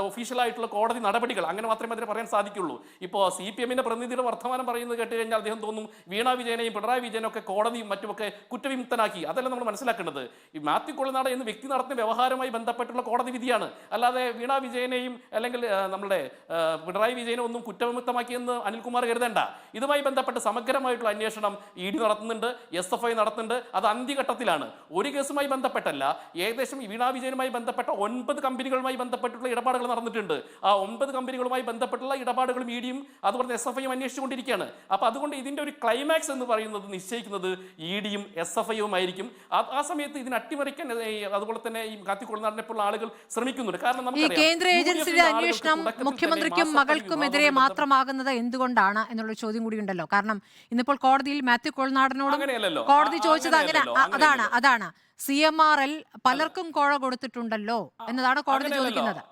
ഒഫീഷ്യലായിട്ടുള്ള കോടതി നടപടികൾ, അങ്ങനെ മാത്രമേ അതിന് പറയാൻ സാധിക്കുള്ളൂ. ഇപ്പോൾ CPM-ന്റെ പ്രതിനിധിയുടെ വർത്തമാനം പറയുന്നത് കേട്ട് കഴിഞ്ഞാൽ അദ്ദേഹം തോന്നും വീണാ വിജയനെയും പിണറായി വിജയനും ഒക്കെ കോടതിയും മറ്റുമൊക്കെ കുറ്റവിമുക്തനാക്കി. അതല്ല നമ്മൾ മനസ്സിലാക്കേണ്ടത്. ഈ മാത്യു കുഴൽനാടൻ എന്ന് വ്യക്തി നടത്തുന്ന വ്യവഹാരവുമായി ബന്ധപ്പെട്ടുള്ള കോടതി വിധിയാണ്. അല്ലാതെ വീണാ വിജയനെയും അല്ലെങ്കിൽ നമ്മുടെ പിണറായി വിജയനെ ഒന്നും കുറ്റവിമുക്തമാക്കിയെന്ന് അനിൽകുമാർ കരുതേണ്ട. ഇതുമായി ബന്ധപ്പെട്ട് സമഗ്രമായിട്ടുള്ള അന്വേഷണം ED നടത്തുന്നുണ്ട്, SFI നടത്തുന്നുണ്ട്. അത് അന്ത്യഘട്ടത്തിലാണ്. ഒരു കേസുമായി ബന്ധപ്പെട്ടല്ല, ഏകദേശം വീണാ വിജയനുമായി ബന്ധപ്പെട്ട 9 കമ്പനികളുമായി ബന്ധപ്പെട്ടുള്ള ഇടപാടുകൾ നടന്നിട്ടുണ്ട്. ആ 9 കമ്പനികളുമായി ബന്ധപ്പെട്ടുള്ള ഇടപാടുകളും ED-യും അതുപോലെ SFI-യും അന്വേഷിച്ചുകൊണ്ടിരിക്കുകയാണ്. അപ്പോൾ അതുകൊണ്ട് ഇതിന്റെ ഒരു ക്ലൈമാക്സ് എന്ന് പറയുന്നത് നിശ്ചയിക്കുന്നത് ED-യും SFI-യും ആയിരിക്കും. ആ സമയത്ത് ഇതിനെ അട്ടിമറിക്കാൻ അതുപോലെ തന്നെ ഈ മാത്യു കുഴൽനാടനെ പോലുള്ള ആളുകൾ ശ്രമിക്കുന്നുണ്ട്. കാരണം ഈ കേന്ദ്ര ഏജൻസിയുടെ അന്വേഷണം മുഖ്യമന്ത്രിക്കും മകൾക്കുമെതിരെ മാത്രമാകുന്നത് എന്തുകൊണ്ടാണ് എന്നുള്ള ചോദ്യം കൂടി ഉണ്ടല്ലോ. കാരണം ഇന്നിപ്പോൾ കോടതിയിൽ മാത്യു കുഴൽനാടനോട് കോടതി ചോദിച്ചത് അതാണ് CMRL പലർക്കും കോഴ കൊടുത്തിട്ടുണ്ടല്ലോ എന്നതാണ് കോടതി ചോദിക്കുന്നത്.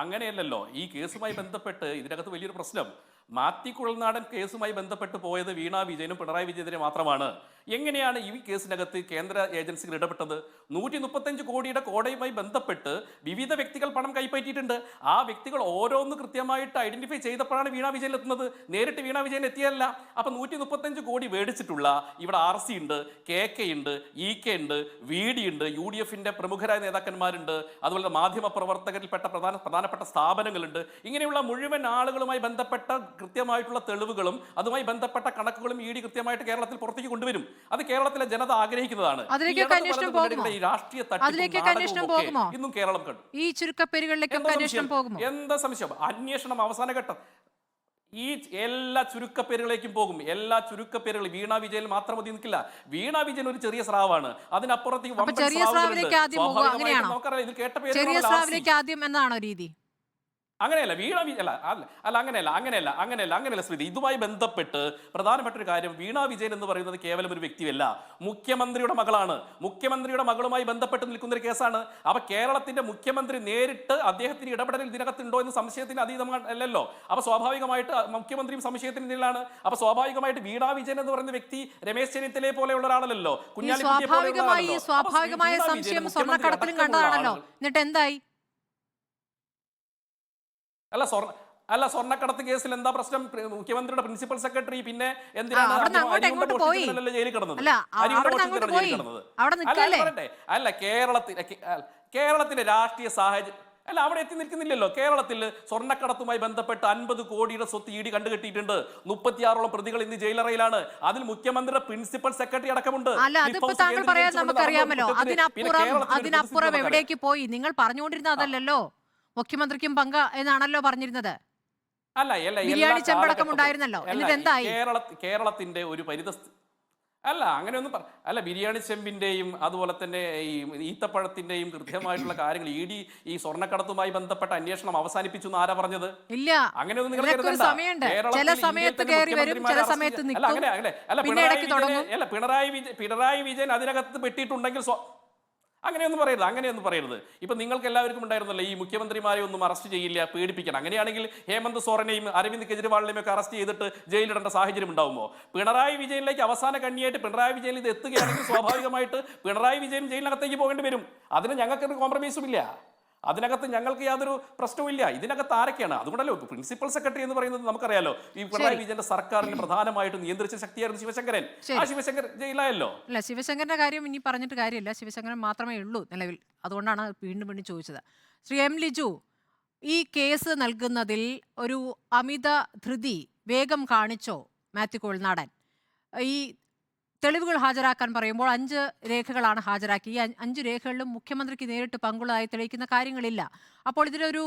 അങ്ങനെയല്ലല്ലോ. ഈ കേസുമായി ബന്ധപ്പെട്ട് ഇതിനകത്ത് വലിയൊരു പ്രശ്നം, മാത്യു കുഴൽനാടൻ കേസുമായി ബന്ധപ്പെട്ട് പോയത് വീണാ വിജയനും പിണറായി വിജയനെതിരെ മാത്രമാണ്. എങ്ങനെയാണ് ഈ കേസിനകത്ത് കേന്ദ്ര ഏജൻസികൾ ഇടപെട്ടത്? 135 കോടിയുടെ കോടതിയുമായി ബന്ധപ്പെട്ട് വിവിധ വ്യക്തികൾ പണം കൈപ്പറ്റിയിട്ടുണ്ട്. ആ വ്യക്തികൾ ഓരോന്ന് കൃത്യമായിട്ട് ഐഡന്റിഫൈ ചെയ്തപ്പോഴാണ് വീണാ വിജയൻ എത്തുന്നത്. നേരിട്ട് വീണാ വിജയൻ എത്തിയല്ല. അപ്പൊ 135 കോടി മേടിച്ചിട്ടുള്ള ഇവിടെ RC ഉണ്ട്, KK ഉണ്ട്, EK ഉണ്ട്, VD ഉണ്ട്, UDF-ന്റെ പ്രമുഖരായ നേതാക്കന്മാരുണ്ട്, അതുപോലെ മാധ്യമ പ്രവർത്തകരിൽപ്പെട്ട പ്രധാനപ്പെട്ട സ്ഥാപനങ്ങളുണ്ട്. ഇങ്ങനെയുള്ള മുഴുവൻ ആളുകളുമായി ബന്ധപ്പെട്ട കൃത്യമായിട്ടുള്ള തെളിവുകളും അതുമായി ബന്ധപ്പെട്ട കണക്കുകളും ED കൃത്യമായിട്ട് കേരളത്തിൽ പുറത്തേക്ക് കൊണ്ടുവരും. അത് കേരളത്തിലെ ജനത ആഗ്രഹിക്കുന്നതാണ്. ഇന്നും കേരളം കണ്ടു. ഈ ചുരുക്കപ്പേരുകളിലേക്ക് എന്താ സംശയം? അന്വേഷണം അവസാന ഘട്ടം. ഈ എല്ലാ ചുരുക്കപ്പേരുകളിലേക്കും പോകും. എല്ലാ ചുരുക്കപ്പേരുകളും വീണ വിജയൻ മാത്രം മതി നിൽക്കില്ല. വീണ വിജയൻ ഒരു ചെറിയ സ്രാവാണ്. അതിനപ്പുറത്തേക്ക് അപ്പൊ ചെറിയ സ്രാവിലേക്ക് ആദ്യം പോകുക അങ്ങനെയാണോ? നമുക്കറിയാം ഇത് കേട്ട ചെറിയ പേര് സ്രാവിലേക്ക് ആദ്യം എന്നാണോ രീതി? അങ്ങനെയല്ല അങ്ങനെയല്ല സ്മൃതി. ഇതുമായി ബന്ധപ്പെട്ട് പ്രധാനപ്പെട്ട ഒരു കാര്യം, വീണ വിജയൻ എന്ന് പറയുന്നത് കേവലം ഒരു വ്യക്തിയല്ല, മുഖ്യമന്ത്രിയുടെ മകളാണ്. മുഖ്യമന്ത്രിയുടെ മകളുമായി ബന്ധപ്പെട്ട് നിൽക്കുന്ന ഒരു കേസാണ്. അപ്പൊ കേരളത്തിന്റെ മുഖ്യമന്ത്രി നേരിട്ട് അദ്ദേഹത്തിന് ഇടപെടൽ ഇതിനകത്തുണ്ടോ എന്ന് സംശയത്തിന് അതീതമല്ലല്ലോ. അപ്പൊ സ്വാഭാവികമായിട്ട് മുഖ്യമന്ത്രിയും സംശയത്തിനിടയിലാണ്. അപ്പൊ സ്വാഭാവികമായിട്ട് വീണ വിജയൻ എന്ന് പറയുന്ന വ്യക്തി രമേശ് ചെന്നിത്തലയെ പോലെയുള്ള ഒരാളല്ലോ, സ്വാഭാവികമായ സംശയം സ്വർണ്ണക്കടത്തിലും കണ്ടതാണല്ലോ. എന്നിട്ട് എന്തായി? അല്ല സ്വർണ്ണക്കടത്ത് കേസിൽ എന്താ പ്രശ്നം? മുഖ്യമന്ത്രിയുടെ പ്രിൻസിപ്പൽ സെക്രട്ടറി പിന്നെ എന്തിനാണ് ജയിലിൽ കിടന്നത്? അല്ല കേരളത്തിലെ രാഷ്ട്രീയ സാഹചര്യം അല്ല അവിടെ എത്തി നിൽക്കുന്നില്ലല്ലോ. കേരളത്തിൽ സ്വർണ്ണക്കടത്തുമായി ബന്ധപ്പെട്ട് 50 കോടിയുടെ സ്വത്ത് ഇഡി കണ്ടുകെട്ടിയിട്ടുണ്ട്. 36ഓളം പ്രതികൾ ഇന്ന് ജയിലറയിലാണ്. അതിൽ മുഖ്യമന്ത്രിയുടെ പ്രിൻസിപ്പൽ സെക്രട്ടറി അടക്കമുണ്ട്. നമുക്കറിയാമല്ലോ. അതിനപ്പുറം എവിടേക്ക് പോയി? നിങ്ങൾ പറഞ്ഞുകൊണ്ടിരുന്ന അതല്ലല്ലോ, മുഖ്യമന്ത്രിക്കും പങ്ക് എന്നാണല്ലോ പറഞ്ഞിരുന്നത്. ബിരിയാണി ചെമ്പടക്കം ഉണ്ടായിരുന്നല്ലോ. എന്നിട്ട് എന്തായി? കേരളത്തിന്റെ ഒരു പരിതസ്ഥിതി അല്ല അങ്ങനെയൊന്നും അല്ല. ബിരിയാണി ചെമ്പിന്റെയും അതുപോലെ തന്നെ ഈ ഈത്തപ്പഴത്തിന്റെയും കൃത്യമായിട്ടുള്ള കാര്യങ്ങൾ ഈ സ്വർണ്ണക്കടത്തുമായി ബന്ധപ്പെട്ട അന്വേഷണം അവസാനിപ്പിച്ചു എന്ന് ആരാ പറഞ്ഞത്? ഇല്ല, അങ്ങനെയൊന്നും നിങ്ങൾ പിണറായി വിജയൻ അതിനകത്ത് പെട്ടിട്ടുണ്ടെങ്കിൽ അങ്ങനെയൊന്നും പറയരുത്. ഇപ്പൊ നിങ്ങൾക്ക് എല്ലാവർക്കും ഉണ്ടായിരുന്നല്ലോ ഈ മുഖ്യമന്ത്രിമാരെ ഒന്നും അറസ്റ്റ് ചെയ്യില്ല, പേടിപ്പിക്കണം. അങ്ങനെയാണെങ്കിൽ ഹേമന്ത് സോറനെയും അരവിന്ദ് കെജ്രിവാളിനെയും ഒക്കെ അറസ്റ്റ് ചെയ്തിട്ട് ജയിലിടേണ്ട സാഹചര്യം ഉണ്ടാവുമോ? പിണറായി വിജയനിലേക്ക് അവസാന കണ്ണിയായിട്ട് പിണറായി വിജയൻ ഇത് എത്തുകയാണെങ്കിൽ സ്വാഭാവികമായിട്ട് പിണറായി വിജയൻ ജയിലിനകത്തേക്ക് പോകേണ്ടി വരും. അതിന് ഞങ്ങൾക്കൊരു കോംപ്രമൈസും ഇല്ല. അതിനകത്ത് ഞങ്ങൾക്ക് യാതൊരു പ്രശ്നവുമില്ല. ഇതിനകത്ത് ആരൊക്കെയാണ്? അതുകൊണ്ടല്ലോ പ്രിൻസിപ്പൽ സെക്രട്ടറി എന്ന് പറയുന്നത് നമുക്കറിയാലോ. ഈ പിണറായി വിജയന്റെ സർക്കാരിന് പ്രധാനമായിട്ട് നിയന്ത്രിച്ച ശക്തിയായിരുന്നു ശിവശങ്കരൻ. ആ ശിവശങ്കർ ജയിലായല്ലോ. അല്ല, ശിവശങ്കരന്റെ കാര്യം ഇനി പറഞ്ഞിട്ട് കാര്യമില്ല. ശിവശങ്കരൻ മാത്രമേ ഉള്ളൂ നിലവിൽ. അതുകൊണ്ടാണ് വീണ്ടും ചോദിച്ചത്. ശ്രീ എം ലിജു, ഈ കേസ് നൽകുന്നതിൽ ഒരു അമിത ധൃതി വേഗം കാണിച്ചോ മാത്യു കുഴൽനാടൻ? ഈ തെളിവുകൾ ഹാജരാക്കാൻ പറയുമ്പോൾ 5 രേഖകളാണ് ഹാജരാക്കി. ഈ 5 രേഖകളിലും മുഖ്യമന്ത്രിക്ക് നേരിട്ട് പങ്കുള്ളതായി തെളിയിക്കുന്ന കാര്യങ്ങളില്ല. അപ്പോൾ ഇതിലൊരു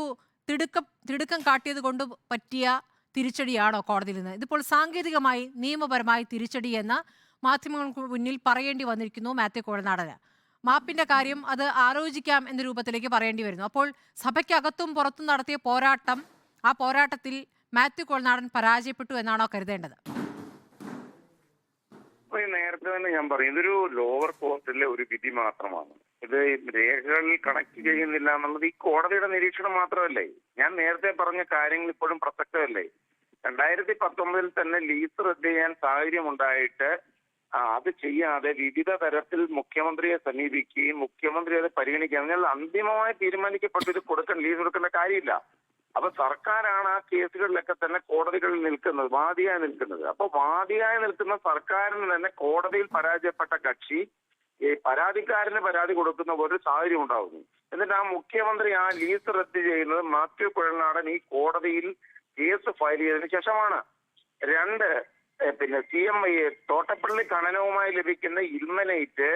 തിടുക്കം കാട്ടിയത് കൊണ്ട് പറ്റിയ തിരിച്ചടിയാണോ കോടതിയിൽ നിന്ന്? ഇതിപ്പോൾ സാങ്കേതികമായി നിയമപരമായി തിരിച്ചടി എന്ന് മാധ്യമങ്ങൾക്ക് മുന്നിൽ പറയേണ്ടി വന്നിരിക്കുന്നു മാത്യു കുഴൽനാടന്. മാപ്പിന്റെ കാര്യം അത് ആലോചിക്കാം എന്ന രൂപത്തിലേക്ക് പറയേണ്ടി വരുന്നു. അപ്പോൾ സഭയ്ക്കകത്തും പുറത്തും നടത്തിയ പോരാട്ടം, ആ പോരാട്ടത്തിൽ മാത്യു കുഴൽനാടൻ പരാജയപ്പെട്ടു എന്നാണോ കരുതേണ്ടത്? നേരത്തെ തന്നെ ഞാൻ പറയും, ഇതൊരു ലോവർ കോർട്ടിലെ ഒരു വിധി മാത്രമാണ്. ഇത് രേഖകളിൽ കണക്ട് ചെയ്യുന്നില്ല എന്നുള്ളത് ഈ കോടതിയുടെ നിരീക്ഷണം മാത്രമല്ലേ. ഞാൻ നേരത്തെ പറഞ്ഞ കാര്യങ്ങൾ ഇപ്പോഴും പ്രസക്തമല്ലേ. 2019 തന്നെ ലീസ് റദ്ദ് ചെയ്യാൻ സാഹചര്യമുണ്ടായിട്ട് അത് ചെയ്യാതെ വിവിധ തരത്തിൽ മുഖ്യമന്ത്രിയെ സമീപിക്കുകയും മുഖ്യമന്ത്രി അത് പരിഗണിക്കുക, എന്നാൽ അന്തിമമായി തീരുമാനിക്കപ്പെട്ട ഇത് ലീസ് കൊടുക്കേണ്ട കാര്യമില്ല. അപ്പൊ സർക്കാരാണ് ആ കേസുകളിലൊക്കെ തന്നെ കോടതികളിൽ നിൽക്കുന്നത്, വാദിയായി നിൽക്കുന്നത്. അപ്പൊ വാദിയായി നിൽക്കുന്ന സർക്കാരിന് തന്നെ കോടതിയിൽ പരാജയപ്പെട്ട കക്ഷി ഈ പരാതിക്കാരന് പരാതി കൊടുക്കുന്ന ഒരു സാഹചര്യം ഉണ്ടാകുന്നു. എന്നിട്ട് ആ മുഖ്യമന്ത്രി ആ ലീസ് റദ്ദ് ചെയ്യുന്നത് മാത്യു കുഴൽനാടൻ ഈ കോടതിയിൽ കേസ് ഫയൽ ചെയ്തതിനു ശേഷമാണ്. 2, CMI തോട്ടപ്പള്ളി ഖനനവുമായി ലഭിക്കുന്ന ഇൽമനൈറ്റ്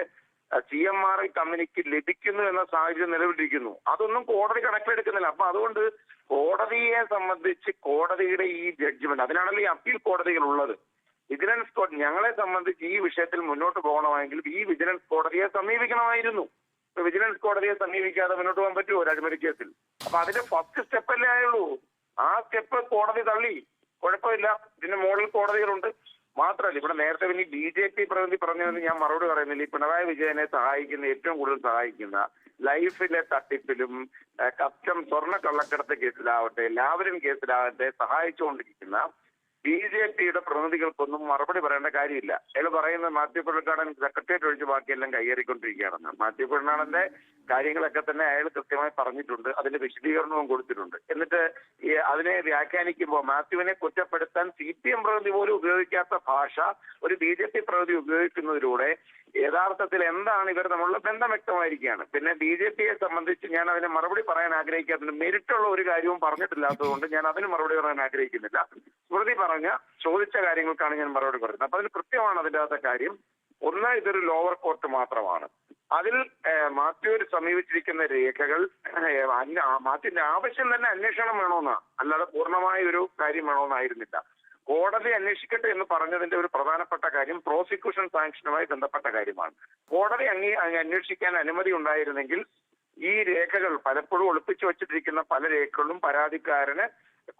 CMR കമ്പനിക്ക് ലഭിക്കുന്നു എന്ന സാഹചര്യം നിലവിലിരിക്കുന്നു. അതൊന്നും കോടതി കണക്കിലെടുക്കുന്നില്ല. അപ്പൊ അതുകൊണ്ട് കോടതിയെ സംബന്ധിച്ച് കോടതിയുടെ ഈ ജഡ്ജ്മെന്റ്, അതിനാണല്ലോ ഈ അപ്പീൽ കോടതികൾ ഉള്ളത്. വിജിലൻസ് കോടതി ഞങ്ങളെ സംബന്ധിച്ച് ഈ വിഷയത്തിൽ മുന്നോട്ട് പോകണമെങ്കിൽ ഈ വിജിലൻസ് കോടതിയെ സമീപിക്കണമായിരുന്നു. വിജിലൻസ് കോടതിയെ സമീപിക്കാതെ മുന്നോട്ട് പോകാൻ പറ്റുമോ ഒരു അഴിമതി കേസിൽ? അപ്പൊ അതിന്റെ ഫസ്റ്റ് സ്റ്റെപ്പല്ലേ ആയുള്ളൂ. ആ സ്റ്റെപ്പ് കോടതി തള്ളി, കുഴപ്പമില്ല. ഇതിന്റെ മുകളിൽ കോടതികളുണ്ട്. മാത്രമല്ല ഇവിടെ നേരത്തെ പിന്നെ BJP പ്രതിനിധി പറഞ്ഞതെന്ന് ഞാൻ മറുപടി പറയുന്നില്ല. ഈ പിണറായി വിജയനെ സഹായിക്കുന്ന, ഏറ്റവും കൂടുതൽ സഹായിക്കുന്ന, ലൈഫിലെ തട്ടിപ്പിലും കസ്റ്റം സ്വർണ്ണ കള്ളക്കടത്ത് കേസിലാവട്ടെ, ലാവലിൻ കേസിലാവട്ടെ സഹായിച്ചുകൊണ്ടിരിക്കുന്ന BJPയുടെ പ്രതിനിധികൾക്കൊന്നും മറുപടി പറയേണ്ട കാര്യമില്ല. അയാൾ പറയുന്നത് മാത്യു കുഴൽനാടൻ സെക്രട്ടേറിയറ്റ് ഒഴിച്ച് ബാക്കിയെല്ലാം കൈയേറിക്കൊണ്ടിരിക്കുകയാണെന്ന്. മാത്യു കുഴൽനാടന്റെ കാര്യങ്ങളൊക്കെ തന്നെ അയാൾ കൃത്യമായി പറഞ്ഞിട്ടുണ്ട്, അതിന്റെ വിശദീകരണവും കൊടുത്തിട്ടുണ്ട്. എന്നിട്ട് അതിനെ വ്യാഖ്യാനിക്കുമ്പോൾ മാത്യുവിനെ കുറ്റപ്പെടുത്താൻ CPM പ്രതിനിധി പോലും ഉപയോഗിക്കാത്ത ഭാഷ ഒരു BJP പ്രതിനിധി ഉപയോഗിക്കുന്നതിലൂടെ യഥാർത്ഥത്തിൽ എന്താണ് ഇവർ തമ്മിലുള്ള ബന്ധം വ്യക്തമായിരിക്കുകയാണ്. പിന്നെ BJPയെ സംബന്ധിച്ച് ഞാൻ അതിന് മറുപടി പറയാൻ ആഗ്രഹിക്കാത്തതിന് മെരിറ്റുള്ള ഒരു കാര്യവും പറഞ്ഞിട്ടില്ലാത്തതുകൊണ്ട് ഞാൻ അതിന് മറുപടി പറയാൻ ആഗ്രഹിക്കുന്നില്ല. സ്മൃതി ചോദിച്ച കാര്യങ്ങൾക്കാണ് ഞാൻ മറുപടി പറയുന്നത്. അപ്പൊ അതിന് കൃത്യമാണ് അതിൻ്റെ അകത്തെ കാര്യം. ഒന്ന്, ഇതൊരു ലോവർ കോർട്ട് മാത്രമാണ്. അതിൽ മാത്യു സമീപിച്ചിരിക്കുന്ന രേഖകൾ മാത്യുവിന്റെ ആവശ്യം തന്നെ അന്വേഷണം വേണമെന്നാ, അല്ലാതെ പൂർണ്ണമായ ഒരു കാര്യം വേണമെന്നായിരുന്നില്ല. കോടതി അന്വേഷിക്കട്ടെ എന്ന് പറഞ്ഞതിന്റെ ഒരു പ്രധാനപ്പെട്ട കാര്യം പ്രോസിക്യൂഷൻ സാങ്ഷനുമായി ബന്ധപ്പെട്ട കാര്യമാണ്. കോടതി അന്വേഷിക്കാൻ അനുമതി ഉണ്ടായിരുന്നെങ്കിൽ ഈ രേഖകൾ പലപ്പോഴും ഒളിപ്പിച്ചു വച്ചിട്ടിരിക്കുന്ന പല രേഖകളും പരാതിക്കാരന്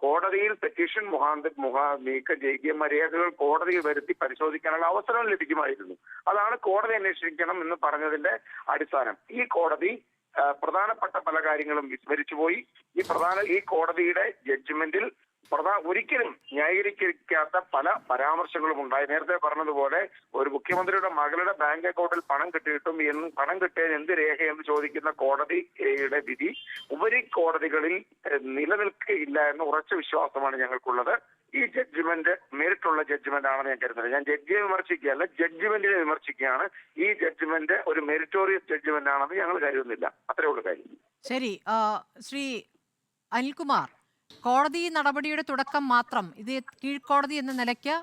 കോടതിയിൽ പെറ്റീഷൻ നീക്കം ചെയ്യുകയും രേഖകൾ കോടതിയിൽ വരുത്തി പരിശോധിക്കാനുള്ള അവസരം ലഭിക്കുമായിരുന്നു. അതാണ് കോടതി അന്വേഷിക്കണം എന്ന് പറഞ്ഞതിന്റെ അടിസ്ഥാനം. ഈ കോടതി പ്രധാനപ്പെട്ട പല കാര്യങ്ങളും വിസ്മരിച്ചുപോയി. ഈ കോടതിയുടെ ജഡ്ജ്മെന്റിൽ ഒരിക്കലും ന്യായീകരിക്കാത്ത പല പരാമർശങ്ങളും ഉണ്ടായി. നേരത്തെ പറഞ്ഞതുപോലെ ഒരു മുഖ്യമന്ത്രിയുടെ മകളുടെ ബാങ്ക് അക്കൗണ്ടിൽ പണം കിട്ടിയിട്ടും പണം കിട്ടിയത് എന്ത് രേഖയെന്ന് ചോദിക്കുന്ന കോടതിയുടെ വിധി ഉപരി കോടതികളിൽ നിലനിൽക്കില്ല എന്ന ഉറച്ച വിശ്വാസമാണ് ഞങ്ങൾക്കുള്ളത്. ഈ ജഡ്ജ്മെന്റ് മേരിട്ടുള്ള ജഡ്ജ്മെന്റ് ആണെന്ന് ഞാൻ കരുതുന്നത്. ഞാൻ ജഡ്ജിയെ വിമർശിക്കുകയല്ല, ജഡ്ജ്മെന്റിനെ വിമർശിക്കുകയാണ്. ഈ ജഡ്ജ്മെന്റ് ഒരു മെറിറ്റോറിയസ് ജഡ്ജ്മെന്റ് ആണെന്ന് ഞങ്ങൾ കരുതുന്നില്ല. അത്രേ ഉള്ളൂ കാര്യം. ശരി, ശ്രീ അനിൽകുമാർ, കോടതി നടപടിയുടെ തുടക്കം മാത്രം. ഇത് കീഴ്ക്കോടതി എന്ന നിലയ്ക്ക്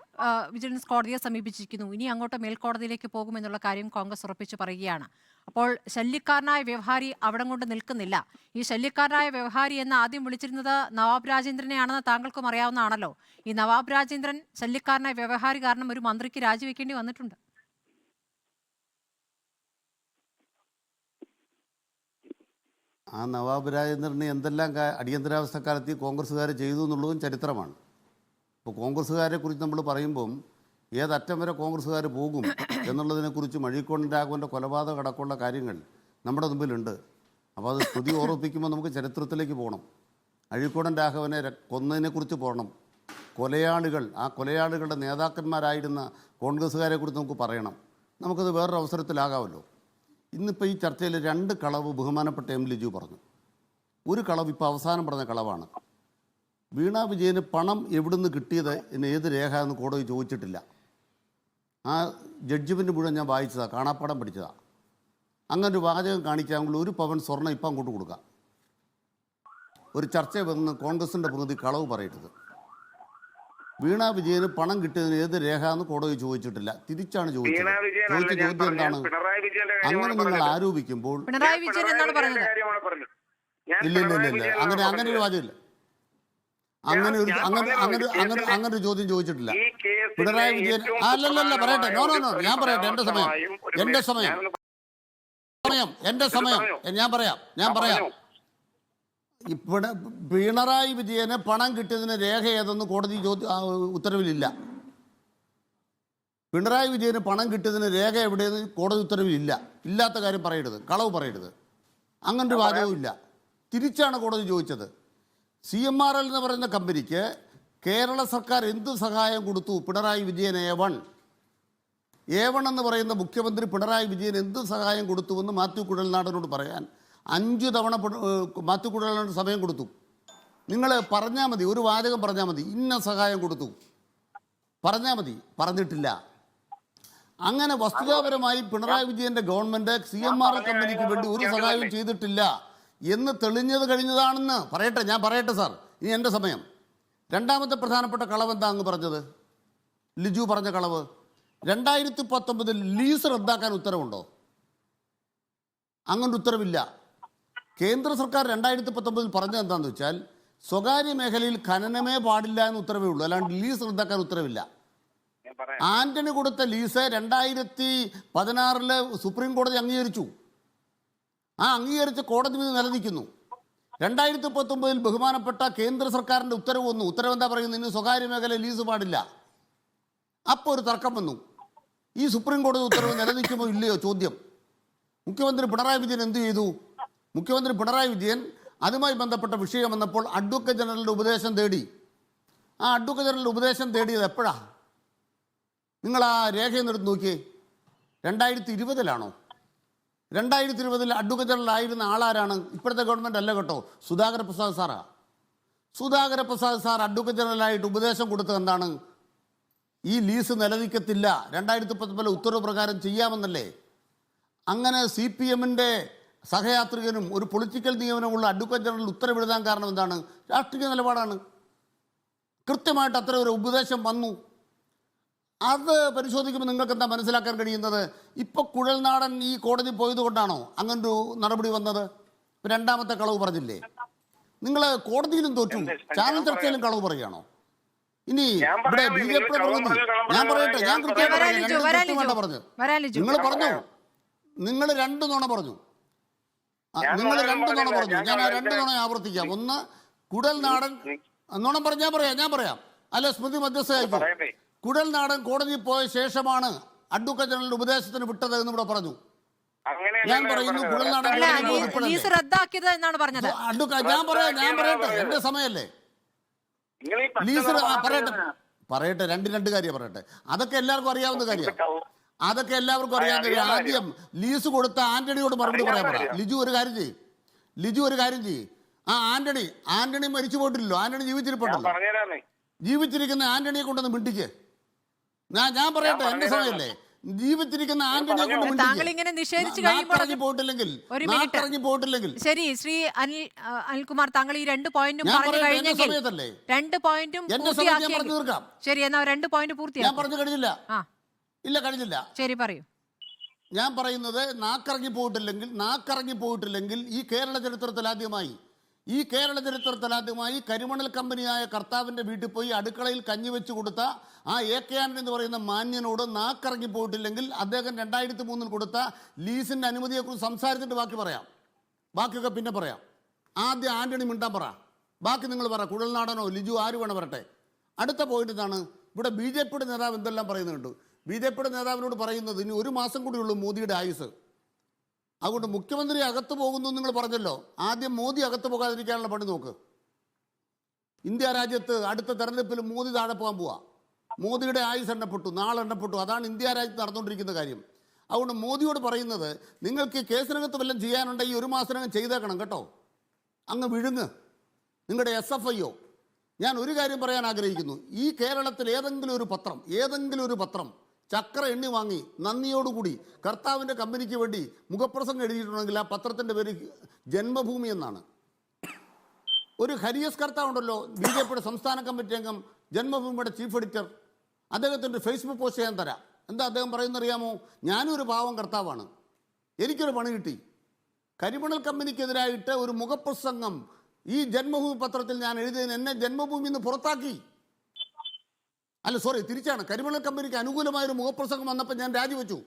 വിജിലൻസ് കോടതിയെ സമീപിച്ചിരിക്കുന്നു. ഇനി അങ്ങോട്ട് മേൽക്കോടതിയിലേക്ക് പോകുമെന്നുള്ള കാര്യം കോൺഗ്രസ് ഉറപ്പിച്ചു പറയുകയാണ്. അപ്പോൾ ശല്യക്കാരനായ വ്യവഹാരി അവിടെ കൊണ്ട് നിൽക്കുന്നില്ല. ഈ ശല്യക്കാരനായ വ്യവഹാരി എന്ന് ആദ്യം വിളിച്ചിരുന്നത് നവാബ് രാജേന്ദ്രനെയാണെന്ന് താങ്കൾക്കും അറിയാവുന്നതാണല്ലോ. ഈ നവാബ് രാജേന്ദ്രൻ ശല്യക്കാരനായ വ്യവഹാരി കാരണം ഒരു മന്ത്രിക്ക് രാജിവെക്കേണ്ടി വന്നിട്ടുണ്ട്. ആ നവാബ് രാജേന്ദ്രന് എന്തെല്ലാം അടിയന്തരാവസ്ഥക്കാലത്ത് കോൺഗ്രസ്സുകാർ ചെയ്തു എന്നുള്ളതും ചരിത്രമാണ്. ഇപ്പോൾ കോൺഗ്രസ്സുകാരെ കുറിച്ച് നമ്മൾ പറയുമ്പം ഏതറ്റം വരെ കോൺഗ്രസ്സുകാർ പോകും എന്നുള്ളതിനെക്കുറിച്ച് അഴീക്കോടൻ രാഘവൻ്റെ കൊലപാതകം അടക്കമുള്ള കാര്യങ്ങൾ നമ്മുടെ മുമ്പിലുണ്ട്. അപ്പോൾ അത് സ്തുതി ഓർമ്മിപ്പിക്കുമ്പോൾ നമുക്ക് ചരിത്രത്തിലേക്ക് പോകണം. അഴീക്കോടൻ രാഘവനെ കൊന്നതിനെക്കുറിച്ച് പോകണം. ആ കൊലയാളികളുടെ നേതാക്കന്മാരായിരുന്ന കോൺഗ്രസ്സുകാരെ കുറിച്ച് നമുക്ക് പറയണം. നമുക്കത് വേറൊരു അവസരത്തിലാകാമല്ലോ. ഇന്നിപ്പോൾ ഈ ചർച്ചയിൽ 2 കളവ് ബഹുമാനപ്പെട്ട എം ലിജു പറഞ്ഞു. ഒരു കളവ് ഇപ്പോൾ അവസാനം പറഞ്ഞ കളവാണ്. വീണ വിജയന് പണം എവിടുന്ന് കിട്ടിയത് എന്ന് ഏത് രേഖ എന്ന് കോടതി ചോദിച്ചിട്ടില്ല. ആ ജഡ്ജ്മെൻറ്റ് മുഴുവൻ ഞാൻ വായിച്ചതാണ്, കാണാപ്പാടം പഠിച്ചതാണ്. അങ്ങനൊരു വാചകം കാണിക്കാമെങ്കിൽ 1 പവൻ സ്വർണ്ണം ഇപ്പം അങ്ങോട്ട് കൊടുക്കാം. ഒരു ചർച്ച വന്ന് കോൺഗ്രസിൻ്റെ പ്രതി കളവ് പറയരുത്. വീണ വിജയന് പണം കിട്ടിയതിന് ഏത് രേഖ എന്ന് കോടതി ചോദിച്ചിട്ടില്ല, തിരിച്ചാണ് ചോദിച്ചത്. ചോദിച്ച ചോദ്യം എന്താണ്? അങ്ങനെ നിങ്ങൾ ആരോപിക്കുമ്പോൾ പിണറായി വിജയൻ എന്നാണ് പറഞ്ഞത്. ഇല്ല അങ്ങനെ ഒരു വാചകമില്ല. അങ്ങനെ ഒരു ചോദ്യം ചോദിച്ചിട്ടില്ല. പിണറായി വിജയൻ അല്ലല്ല പറയട്ടെ. നോ ഞാൻ പറയട്ടെ. എന്റെ സമയം ഞാൻ പറയാം. ഇവിടെ പിണറായി വിജയന് പണം കിട്ടിയതിന് രേഖ ഏതെന്ന് കോടതി ഉത്തരവിലില്ല. പിണറായി വിജയന് പണം കിട്ടിയതിന് രേഖ എവിടെയെന്ന് കോടതി ഉത്തരവിലില്ല. ഇല്ലാത്ത കാര്യം പറയരുത്, കളവ് പറയരുത്. അങ്ങനൊരു വാദവും ഇല്ല. തിരിച്ചാണ് കോടതി ചോദിച്ചത്. CMRL എന്ന് പറയുന്ന കമ്പനിക്ക് കേരള സർക്കാർ എന്ത് സഹായം കൊടുത്തു? പിണറായി വിജയൻ A1 എന്ന് പറയുന്ന മുഖ്യമന്ത്രി പിണറായി വിജയൻ എന്ത് സഹായം കൊടുത്തുവെന്ന് മാത്യു കുഴൽനാടനോട് പറയാൻ 5 തവണ മാത്യു കുഴൽനാടൻ സമയം കൊടുത്തു. നിങ്ങൾ പറഞ്ഞാൽ മതി, ഒരു വാചകം പറഞ്ഞാൽ മതി, ഇന്ന സഹായം കൊടുത്തു പറഞ്ഞാൽ മതി. പറഞ്ഞിട്ടില്ല. അങ്ങനെ വസ്തുതാപരമായി പിണറായി വിജയന്റെ ഗവൺമെന്റ് CMRL കമ്പനിക്ക് വേണ്ടി ഒരു സഹായവും ചെയ്തിട്ടില്ല എന്ന് കഴിഞ്ഞതാണെന്ന് പറയട്ടെ. ഞാൻ പറയട്ടെ സാർ, ഇനി എൻ്റെ സമയം. രണ്ടാമത്തെ പ്രധാനപ്പെട്ട കളവ് എന്താ അങ്ങ് പറഞ്ഞത്? ലിജു പറഞ്ഞ കളവ് 2019 ലീസ് റദ്ദാക്കാൻ ഉത്തരവുണ്ടോ? അങ്ങനെ ഉത്തരവില്ല. കേന്ദ്ര സർക്കാർ 2019 പറഞ്ഞത് എന്താണെന്ന് വെച്ചാൽ സ്വകാര്യ മേഖലയിൽ ഖനനമേ പാടില്ല എന്ന് ഉത്തരവേ ഉള്ളൂ, അല്ലാണ്ട് ലീസ് റദ്ദാക്കാൻ ഉത്തരവില്ല. ആന്റണി കൊടുത്ത ലീസ് 2016 സുപ്രീം കോടതി അംഗീകരിച്ചു. ആ അംഗീകരിച്ച കോടതി വിധി നിലനിൽക്കുന്നു. 2019 ബഹുമാനപ്പെട്ട കേന്ദ്ര സർക്കാരിൻ്റെ ഉത്തരവ് വന്നു. ഉത്തരവ് എന്താ പറയുന്നത്? ഇന്ന് സ്വകാര്യ മേഖല ലീസ് പാടില്ല. അപ്പോൾ ഒരു തർക്കം വന്നു. ഈ സുപ്രീം കോടതി ഉത്തരവ് നിലനിൽക്കുമോ ഇല്ലയോ ചോദ്യം. മുഖ്യമന്ത്രി പിണറായി വിജയൻ എന്ത് ചെയ്തു? മുഖ്യമന്ത്രി പിണറായി വിജയൻ അതുമായി ബന്ധപ്പെട്ട വിഷയം വന്നപ്പോൾ അഡ്വക്കേറ്റ് ജനറലിൻ്റെ ഉപദേശം തേടി. ആ അഡ്വക്കേറ്റ് ജനറലിൻ്റെ ഉപദേശം തേടിയത് എപ്പോഴാണ്? നിങ്ങൾ ആ രേഖയെന്നെടുത്ത് നോക്കിയേ. 2020 2020 അഡ്വക്കേറ്റ് ജനറൽ ആയിരുന്ന ആളാരാണ്? ഇപ്പോഴത്തെ ഗവൺമെൻറ് അല്ല കേട്ടോ, സുധാകര പ്രസാദ് സാറാണ്. സുധാകര പ്രസാദ് സാർ അഡ്വക്കേറ്റ് ജനറലായിട്ട് ഉപദേശം കൊടുത്തത് എന്താണ്? ഈ ലീസ് നിലനിൽക്കത്തില്ല, 2019 ഉത്തരവ് പ്രകാരം ചെയ്യാമെന്നല്ലേ. അങ്ങനെ CPMന്റെ സഹയാത്രികനും ഒരു പൊളിറ്റിക്കൽ നിയമനമുള്ള അഡ്വക്കേറ്റ് ജനറൽ ഉത്തരവെഴുതാൻ കാരണം എന്താണ്? രാഷ്ട്രീയ നിലപാടാണ്. കൃത്യമായിട്ട് അത്ര ഒരു ഉപദേശം വന്നു. അത് പരിശോധിക്കുമ്പോൾ നിങ്ങൾക്ക് എന്താ മനസ്സിലാക്കാൻ കഴിയുന്നത്? ഇപ്പോൾ കുഴൽനാടൻ ഈ കോടതി പോയത് കൊണ്ടാണോ അങ്ങനൊരു നടപടി വന്നത്? രണ്ടാമത്തെ കളവ് പറഞ്ഞില്ലേ നിങ്ങൾ? കോടതിയിലും തോറ്റു, ചാനൽ ചർച്ചയിലും കളവ് പറയുകയാണോ? ഇനി ഇവിടെ ബി ജെ പിയുടെ ഞാൻ പറയട്ടെ, ഞാൻ കൃത്യമായിട്ട് പറഞ്ഞു. നിങ്ങൾ പറഞ്ഞു, നിങ്ങൾ രണ്ട് നുണ പറഞ്ഞു. നിങ്ങൾ രണ്ട് നുണ പറഞ്ഞു. ഞാൻ ആ രണ്ട് നുണ ആവർത്തിക്കാം. ഒന്ന്, കുഴൽനാടൻ നുണ ഞാൻ പറയാം. അല്ല, സ്മൃതി മധ്യസ്ഥയായിരിക്കും. കുഴൽനാടൻ കോടതിയിൽ പോയ ശേഷമാണ് അഡ്വക്കേറ്റ് ജനറൽ ഉപദേശത്തിന് വിട്ടത് എന്ന് ഇവിടെ പറഞ്ഞു. ഞാൻ പറയുന്നു കുഴൽനാടൻ റദ്ദാക്കിയത് എന്നാണ് പറഞ്ഞത്. ഞാൻ പറയട്ടെ, എന്റെ സമയല്ലേ. ലീസ് പറയട്ടെ, രണ്ട് കാര്യം പറയട്ടെ. അതൊക്കെ എല്ലാവർക്കും അറിയാവുന്ന കാര്യം. അതൊക്കെ എല്ലാവർക്കും അറിയാവുന്ന കാര്യം. ആദ്യം ലീസ് കൊടുത്ത ആന്റണിയോട് മറുപടി പറയാൻ പറ. ലിജു ഒരു കാര്യം ചെയ്യ്. ആ ആന്റണി മരിച്ചു പോയിട്ടില്ലല്ലോ, ആന്റണി ജീവിച്ചിരിപ്പുണ്ടല്ലോ. ജീവിച്ചിരിക്കുന്ന ആന്റണിയെ കൊണ്ടൊന്ന് മിണ്ടിക്ക്. ഞാൻ പറയട്ടെ, എന്റെ സമയല്ലേ. ജീവിച്ചിരിക്കുന്ന ആന്റണിയെ കൊണ്ട് പോയിട്ടില്ലെങ്കിൽ ശരി, ശ്രീ അനിൽകുമാർ, താങ്കൾ ഈ 2 പോയിന്റും പറഞ്ഞു കഴിഞ്ഞെങ്കിൽ 2 പോയിന്റും ശരി, എന്നാ 2 പോയിന്റ് പൂർത്തിയാക്കി. പറഞ്ഞു കഴിഞ്ഞില്ല. ശരി, പറയൂ. ഞാൻ പറയുന്നത് നാക്കിറങ്ങി പോയിട്ടില്ലെങ്കിൽ ഈ കേരള ചരിത്രത്തിൽ ആദ്യമായി കരിമണൽ കമ്പനിയായ കർത്താവിൻ്റെ വീട്ടിൽ പോയി അടുക്കളയിൽ കഞ്ഞി വെച്ച് കൊടുത്ത ആ AK ആന്റണി എന്ന് പറയുന്ന മാന്യനോട് നാക്കിറങ്ങി പോയിട്ടില്ലെങ്കിൽ അദ്ദേഹം 2003 കൊടുത്ത ലീസിൻ്റെ അനുമതിയെക്കുറിച്ച് സംസാരിച്ചിട്ട് ബാക്കിയൊക്കെ പിന്നെ പറയാം. ആദ്യം ആന്റണി മിണ്ടാൻ പറ, ബാക്കി നിങ്ങൾ പറ. കുഴൽനാടനോ ലിജു ആര് വേണം വരട്ടെ. അടുത്ത പോയിന്റ് ഇതാണ്. ഇവിടെ BJP നേതാവ് എന്തെല്ലാം പറയുന്നുണ്ട്. BJP നേതാവിനോട് പറയുന്നത് ഇനി 1 മാസം കൂടിയുള്ളൂ മോദിയുടെ ആയുസ്. അതുകൊണ്ട് മുഖ്യമന്ത്രി അകത്ത് പോകുന്നു നിങ്ങൾ പറഞ്ഞല്ലോ. ആദ്യം മോദി അകത്ത് പോകാതിരിക്കാനുള്ള പണി നോക്ക്. ഇന്ത്യ രാജ്യത്ത് അടുത്ത തെരഞ്ഞെടുപ്പിൽ മോദി താഴെ പോകാൻ പോവാ. മോദിയുടെ ആയുസ് നാളെ എണ്ണപ്പെട്ടു. അതാണ് ഇന്ത്യ രാജ്യത്ത് നടന്നുകൊണ്ടിരിക്കുന്ന കാര്യം. അതുകൊണ്ട് മോദിയോട് പറയുന്നത്, നിങ്ങൾക്ക് ഈ കേസിനകത്ത് വല്ലതും ചെയ്യാനുണ്ടെങ്കിൽ 1 മാസത്തിനകം ചെയ്തേക്കണം കേട്ടോ. അങ്ങ് വിഴുങ്ങ് നിങ്ങളുടെ SFIO. ഞാൻ ഒരു കാര്യം പറയാൻ ആഗ്രഹിക്കുന്നു. ഈ കേരളത്തിൽ ഏതെങ്കിലും ഒരു പത്രം ചക്ര എണ്ണി വാങ്ങി നന്ദിയോടുകൂടി കർത്താവിൻ്റെ കമ്പനിക്ക് വേണ്ടി മുഖപ്രസംഗം എഴുതിയിട്ടുണ്ടെങ്കിൽ ആ പത്രത്തിൻ്റെ പേര് ജന്മഭൂമി എന്നാണ്. ഒരു ഹരിയസ് കർത്താവ് ഉണ്ടല്ലോ, BJP സംസ്ഥാന കമ്മിറ്റി അംഗം, ജന്മഭൂമിയുടെ ചീഫ് എഡിറ്റർ, അദ്ദേഹത്തിൻ്റെ ഫേസ്ബുക്ക് പോസ്റ്റ് ചെയ്യാൻ തരാം. എന്താ അദ്ദേഹം പറയുന്നറിയാമോ? ഞാനും ഒരു പാവം കർത്താവാണ്, എനിക്കൊരു പണി കിട്ടി. കരിമണൽ കമ്പനിക്കെതിരായിട്ട് ഒരു മുഖപ്രസംഗം ഈ ജന്മഭൂമി പത്രത്തിൽ ഞാൻ എഴുതിയതിന് എന്നെ ജന്മഭൂമിയിൽ നിന്ന് പുറത്താക്കി. തിരിച്ചാണ്. കരിമണൽ കമ്പനിക്ക് അനുകൂലമായൊരു മുഖപ്രസംഗം വന്നപ്പോൾ ഞാൻ രാജിവെച്ചു.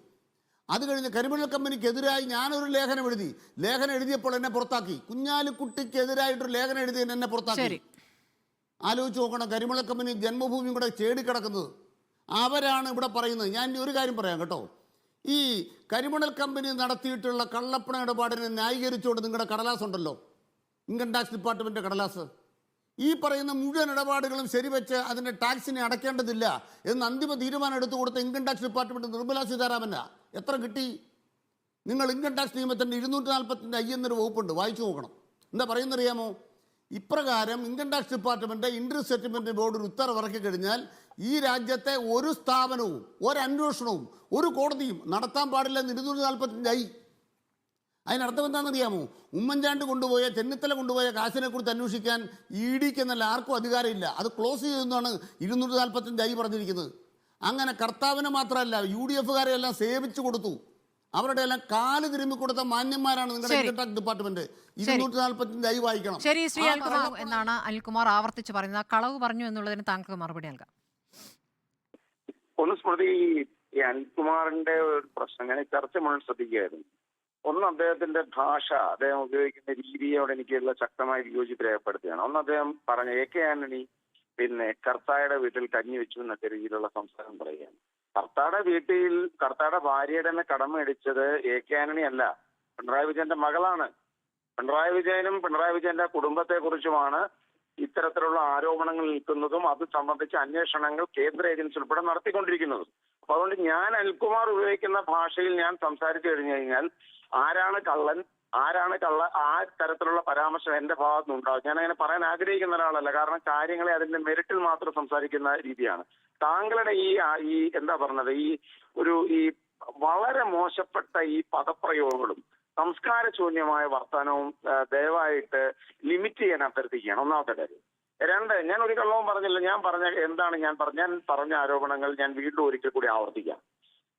അത് കഴിഞ്ഞ് കരിമണൽ കമ്പനിക്കെതിരായി ഞാനൊരു ലേഖനം എഴുതിയപ്പോൾ എന്നെ പുറത്താക്കി. കുഞ്ഞാലിക്കുട്ടിക്കെതിരായിട്ടൊരു ലേഖനം എഴുതിയതിന് എന്നെ പുറത്താക്കി. ആലോചിച്ച് നോക്കണം, കരിമണൽ കമ്പനി ജന്മഭൂമിയും കൂടെ ചേടിക്കിടക്കുന്നത്. അവരാണ് ഇവിടെ പറയുന്നത്. ഞാൻ ഒരു കാര്യം പറയാം കേട്ടോ. ഈ കരിമണൽ കമ്പനി നടത്തിയിട്ടുള്ള കള്ളപ്പണ ഇടപാടിനെ ന്യായീകരിച്ചുകൊണ്ട് നിങ്ങളുടെ കടലാസ് ഉണ്ടല്ലോ, ഇൻകം ടാക്സ് ഡിപ്പാർട്ട്മെൻറ്റ് കടലാസ്. ഈ പറയുന്ന മുഴുവൻ ഇടപാടുകളും ശരിവെച്ച് അതിൻ്റെ ടാക്സിനെ അടയ്ക്കേണ്ടതില്ല എന്ന് അന്തിമ തീരുമാനം എടുത്തു കൊടുത്ത ഇൻകം ടാക്സ് ഡിപ്പാർട്ട്മെൻറ്റ് നിർമ്മലാ സീതാരാമനാ. എത്ര കിട്ടി? നിങ്ങൾ ഇൻകം ടാക്സ് നിയമത്തിൻ്റെ 245 എന്നൊരു വകുപ്പുണ്ട്, വായിച്ചു നോക്കണം. എന്താ പറയുന്നറിയാമോ? ഇപ്രകാരം income tax department interest settlement board ഒരു ഉത്തരവ് ഇറക്കി കഴിഞ്ഞാൽ ഈ രാജ്യത്തെ ഒരു സ്ഥാപനവും ഒരു അന്വേഷണവും ഒരു കോടതിയും നടത്താൻ പാടില്ലെന്ന് 245 അതിനർത്ഥം എന്താണെന്നറിയാമോ? ഉമ്മൻചാണ്ടി കൊണ്ടുപോയ, ചെന്നിത്തല കൊണ്ടുപോയ കാശിനെക്കുറിച്ച് അന്വേഷിക്കാൻ EDക്ക് എന്നല്ല ആർക്കും അധികാരമില്ല. അത് ക്ലോസ് ചെയ്തെന്നാണ് 245 പറഞ്ഞിരിക്കുന്നത്. അങ്ങനെ കർത്താവിനെ മാത്രമല്ല UDFകാരെ എല്ലാം സേവിച്ചു കൊടുത്തു. അവരുടെ എല്ലാം കാല് തിരുമ്മി കൊടുത്ത മാന്യന്മാരാണ് നിങ്ങളുടെ ഇൻകം ടാക്സ് ഡിപ്പാർട്ട്മെന്റ്. 245 വായിക്കണം. ശരി, ശ്രീ അനിൽകുമാർ എന്നാണ് അനിൽകുമാർ ആവർത്തിച്ച് പറയുന്നത്. കളവ് പറഞ്ഞു എന്നുള്ളതിന് താങ്കൾക്ക് മറുപടി നൽകാം. ഒന്ന് സ്മൃതി, ഈ അനിൽകുമാറിന്റെ ഒരു പ്രശ്നം ഞാൻ ചർച്ച മുഴുവൻ ശ്രദ്ധിക്കുകയായിരുന്നു. ഒന്ന്, അദ്ദേഹത്തിന്റെ ഭാഷ, അദ്ദേഹം ഉപയോഗിക്കുന്ന രീതിയോട് എനിക്കുള്ള ശക്തമായ വിയോജിപ്പ് രേഖപ്പെടുത്തുകയാണ്. ഒന്ന്, അദ്ദേഹം പറഞ്ഞ AK ആന്റണി കർത്തായുടെ വീട്ടിൽ കഞ്ഞി വെച്ചു എന്നൊക്കെ രീതിയിലുള്ള സംസാരം പറയുകയാണ്. കർത്തായുടെ ഭാര്യയുടെ തന്നെ കടമ അടിച്ചത് AK ആന്റണി അല്ല, പിണറായി വിജയന്റെ മകളാണ്. പിണറായി വിജയന്റെ കുടുംബത്തെക്കുറിച്ചുമാണ് ഇത്തരത്തിലുള്ള ആരോപണങ്ങൾ നിൽക്കുന്നതും അത് സംബന്ധിച്ച അന്വേഷണങ്ങൾ കേന്ദ്ര ഏജൻസി ഉൾപ്പെടെ നടത്തിക്കൊണ്ടിരിക്കുന്നതും. അപ്പൊ അതുകൊണ്ട് ഞാൻ അനിൽകുമാർ ഉപയോഗിക്കുന്ന ഭാഷയിൽ ഞാൻ സംസാരിച്ചു കഴിഞ്ഞു കഴിഞ്ഞാൽ ആരാണ് കള്ള ആ തരത്തിലുള്ള പരാമർശം എന്റെ ഭാഗത്തു നിന്നുണ്ടാവും. ഞാൻ അങ്ങനെ പറയാൻ ആഗ്രഹിക്കുന്ന ഒരാളല്ല. കാരണം കാര്യങ്ങളെ അതിന്റെ മെറിറ്റിൽ മാത്രം സംസാരിക്കുന്ന രീതിയാണ്. താങ്കളുടെ ഈ എന്താ പറഞ്ഞത്, ഈ വളരെ മോശപ്പെട്ട ഈ പദപ്രയോഗങ്ങളും സംസ്കാരശൂന്യമായ വർത്തമാനവും ദയവായിട്ട് ലിമിറ്റ് ചെയ്യാൻ അഭ്യർത്ഥിക്കുകയാണ്. ഒന്നാമത്തെ കാര്യം. രണ്ട്, ഞാൻ ഒരു കള്ളവും പറഞ്ഞില്ല. ഞാൻ പറഞ്ഞ ആരോപണങ്ങൾ ഞാൻ വീണ്ടും ഒരിക്കൽ കൂടി ആവർത്തിക്കാം.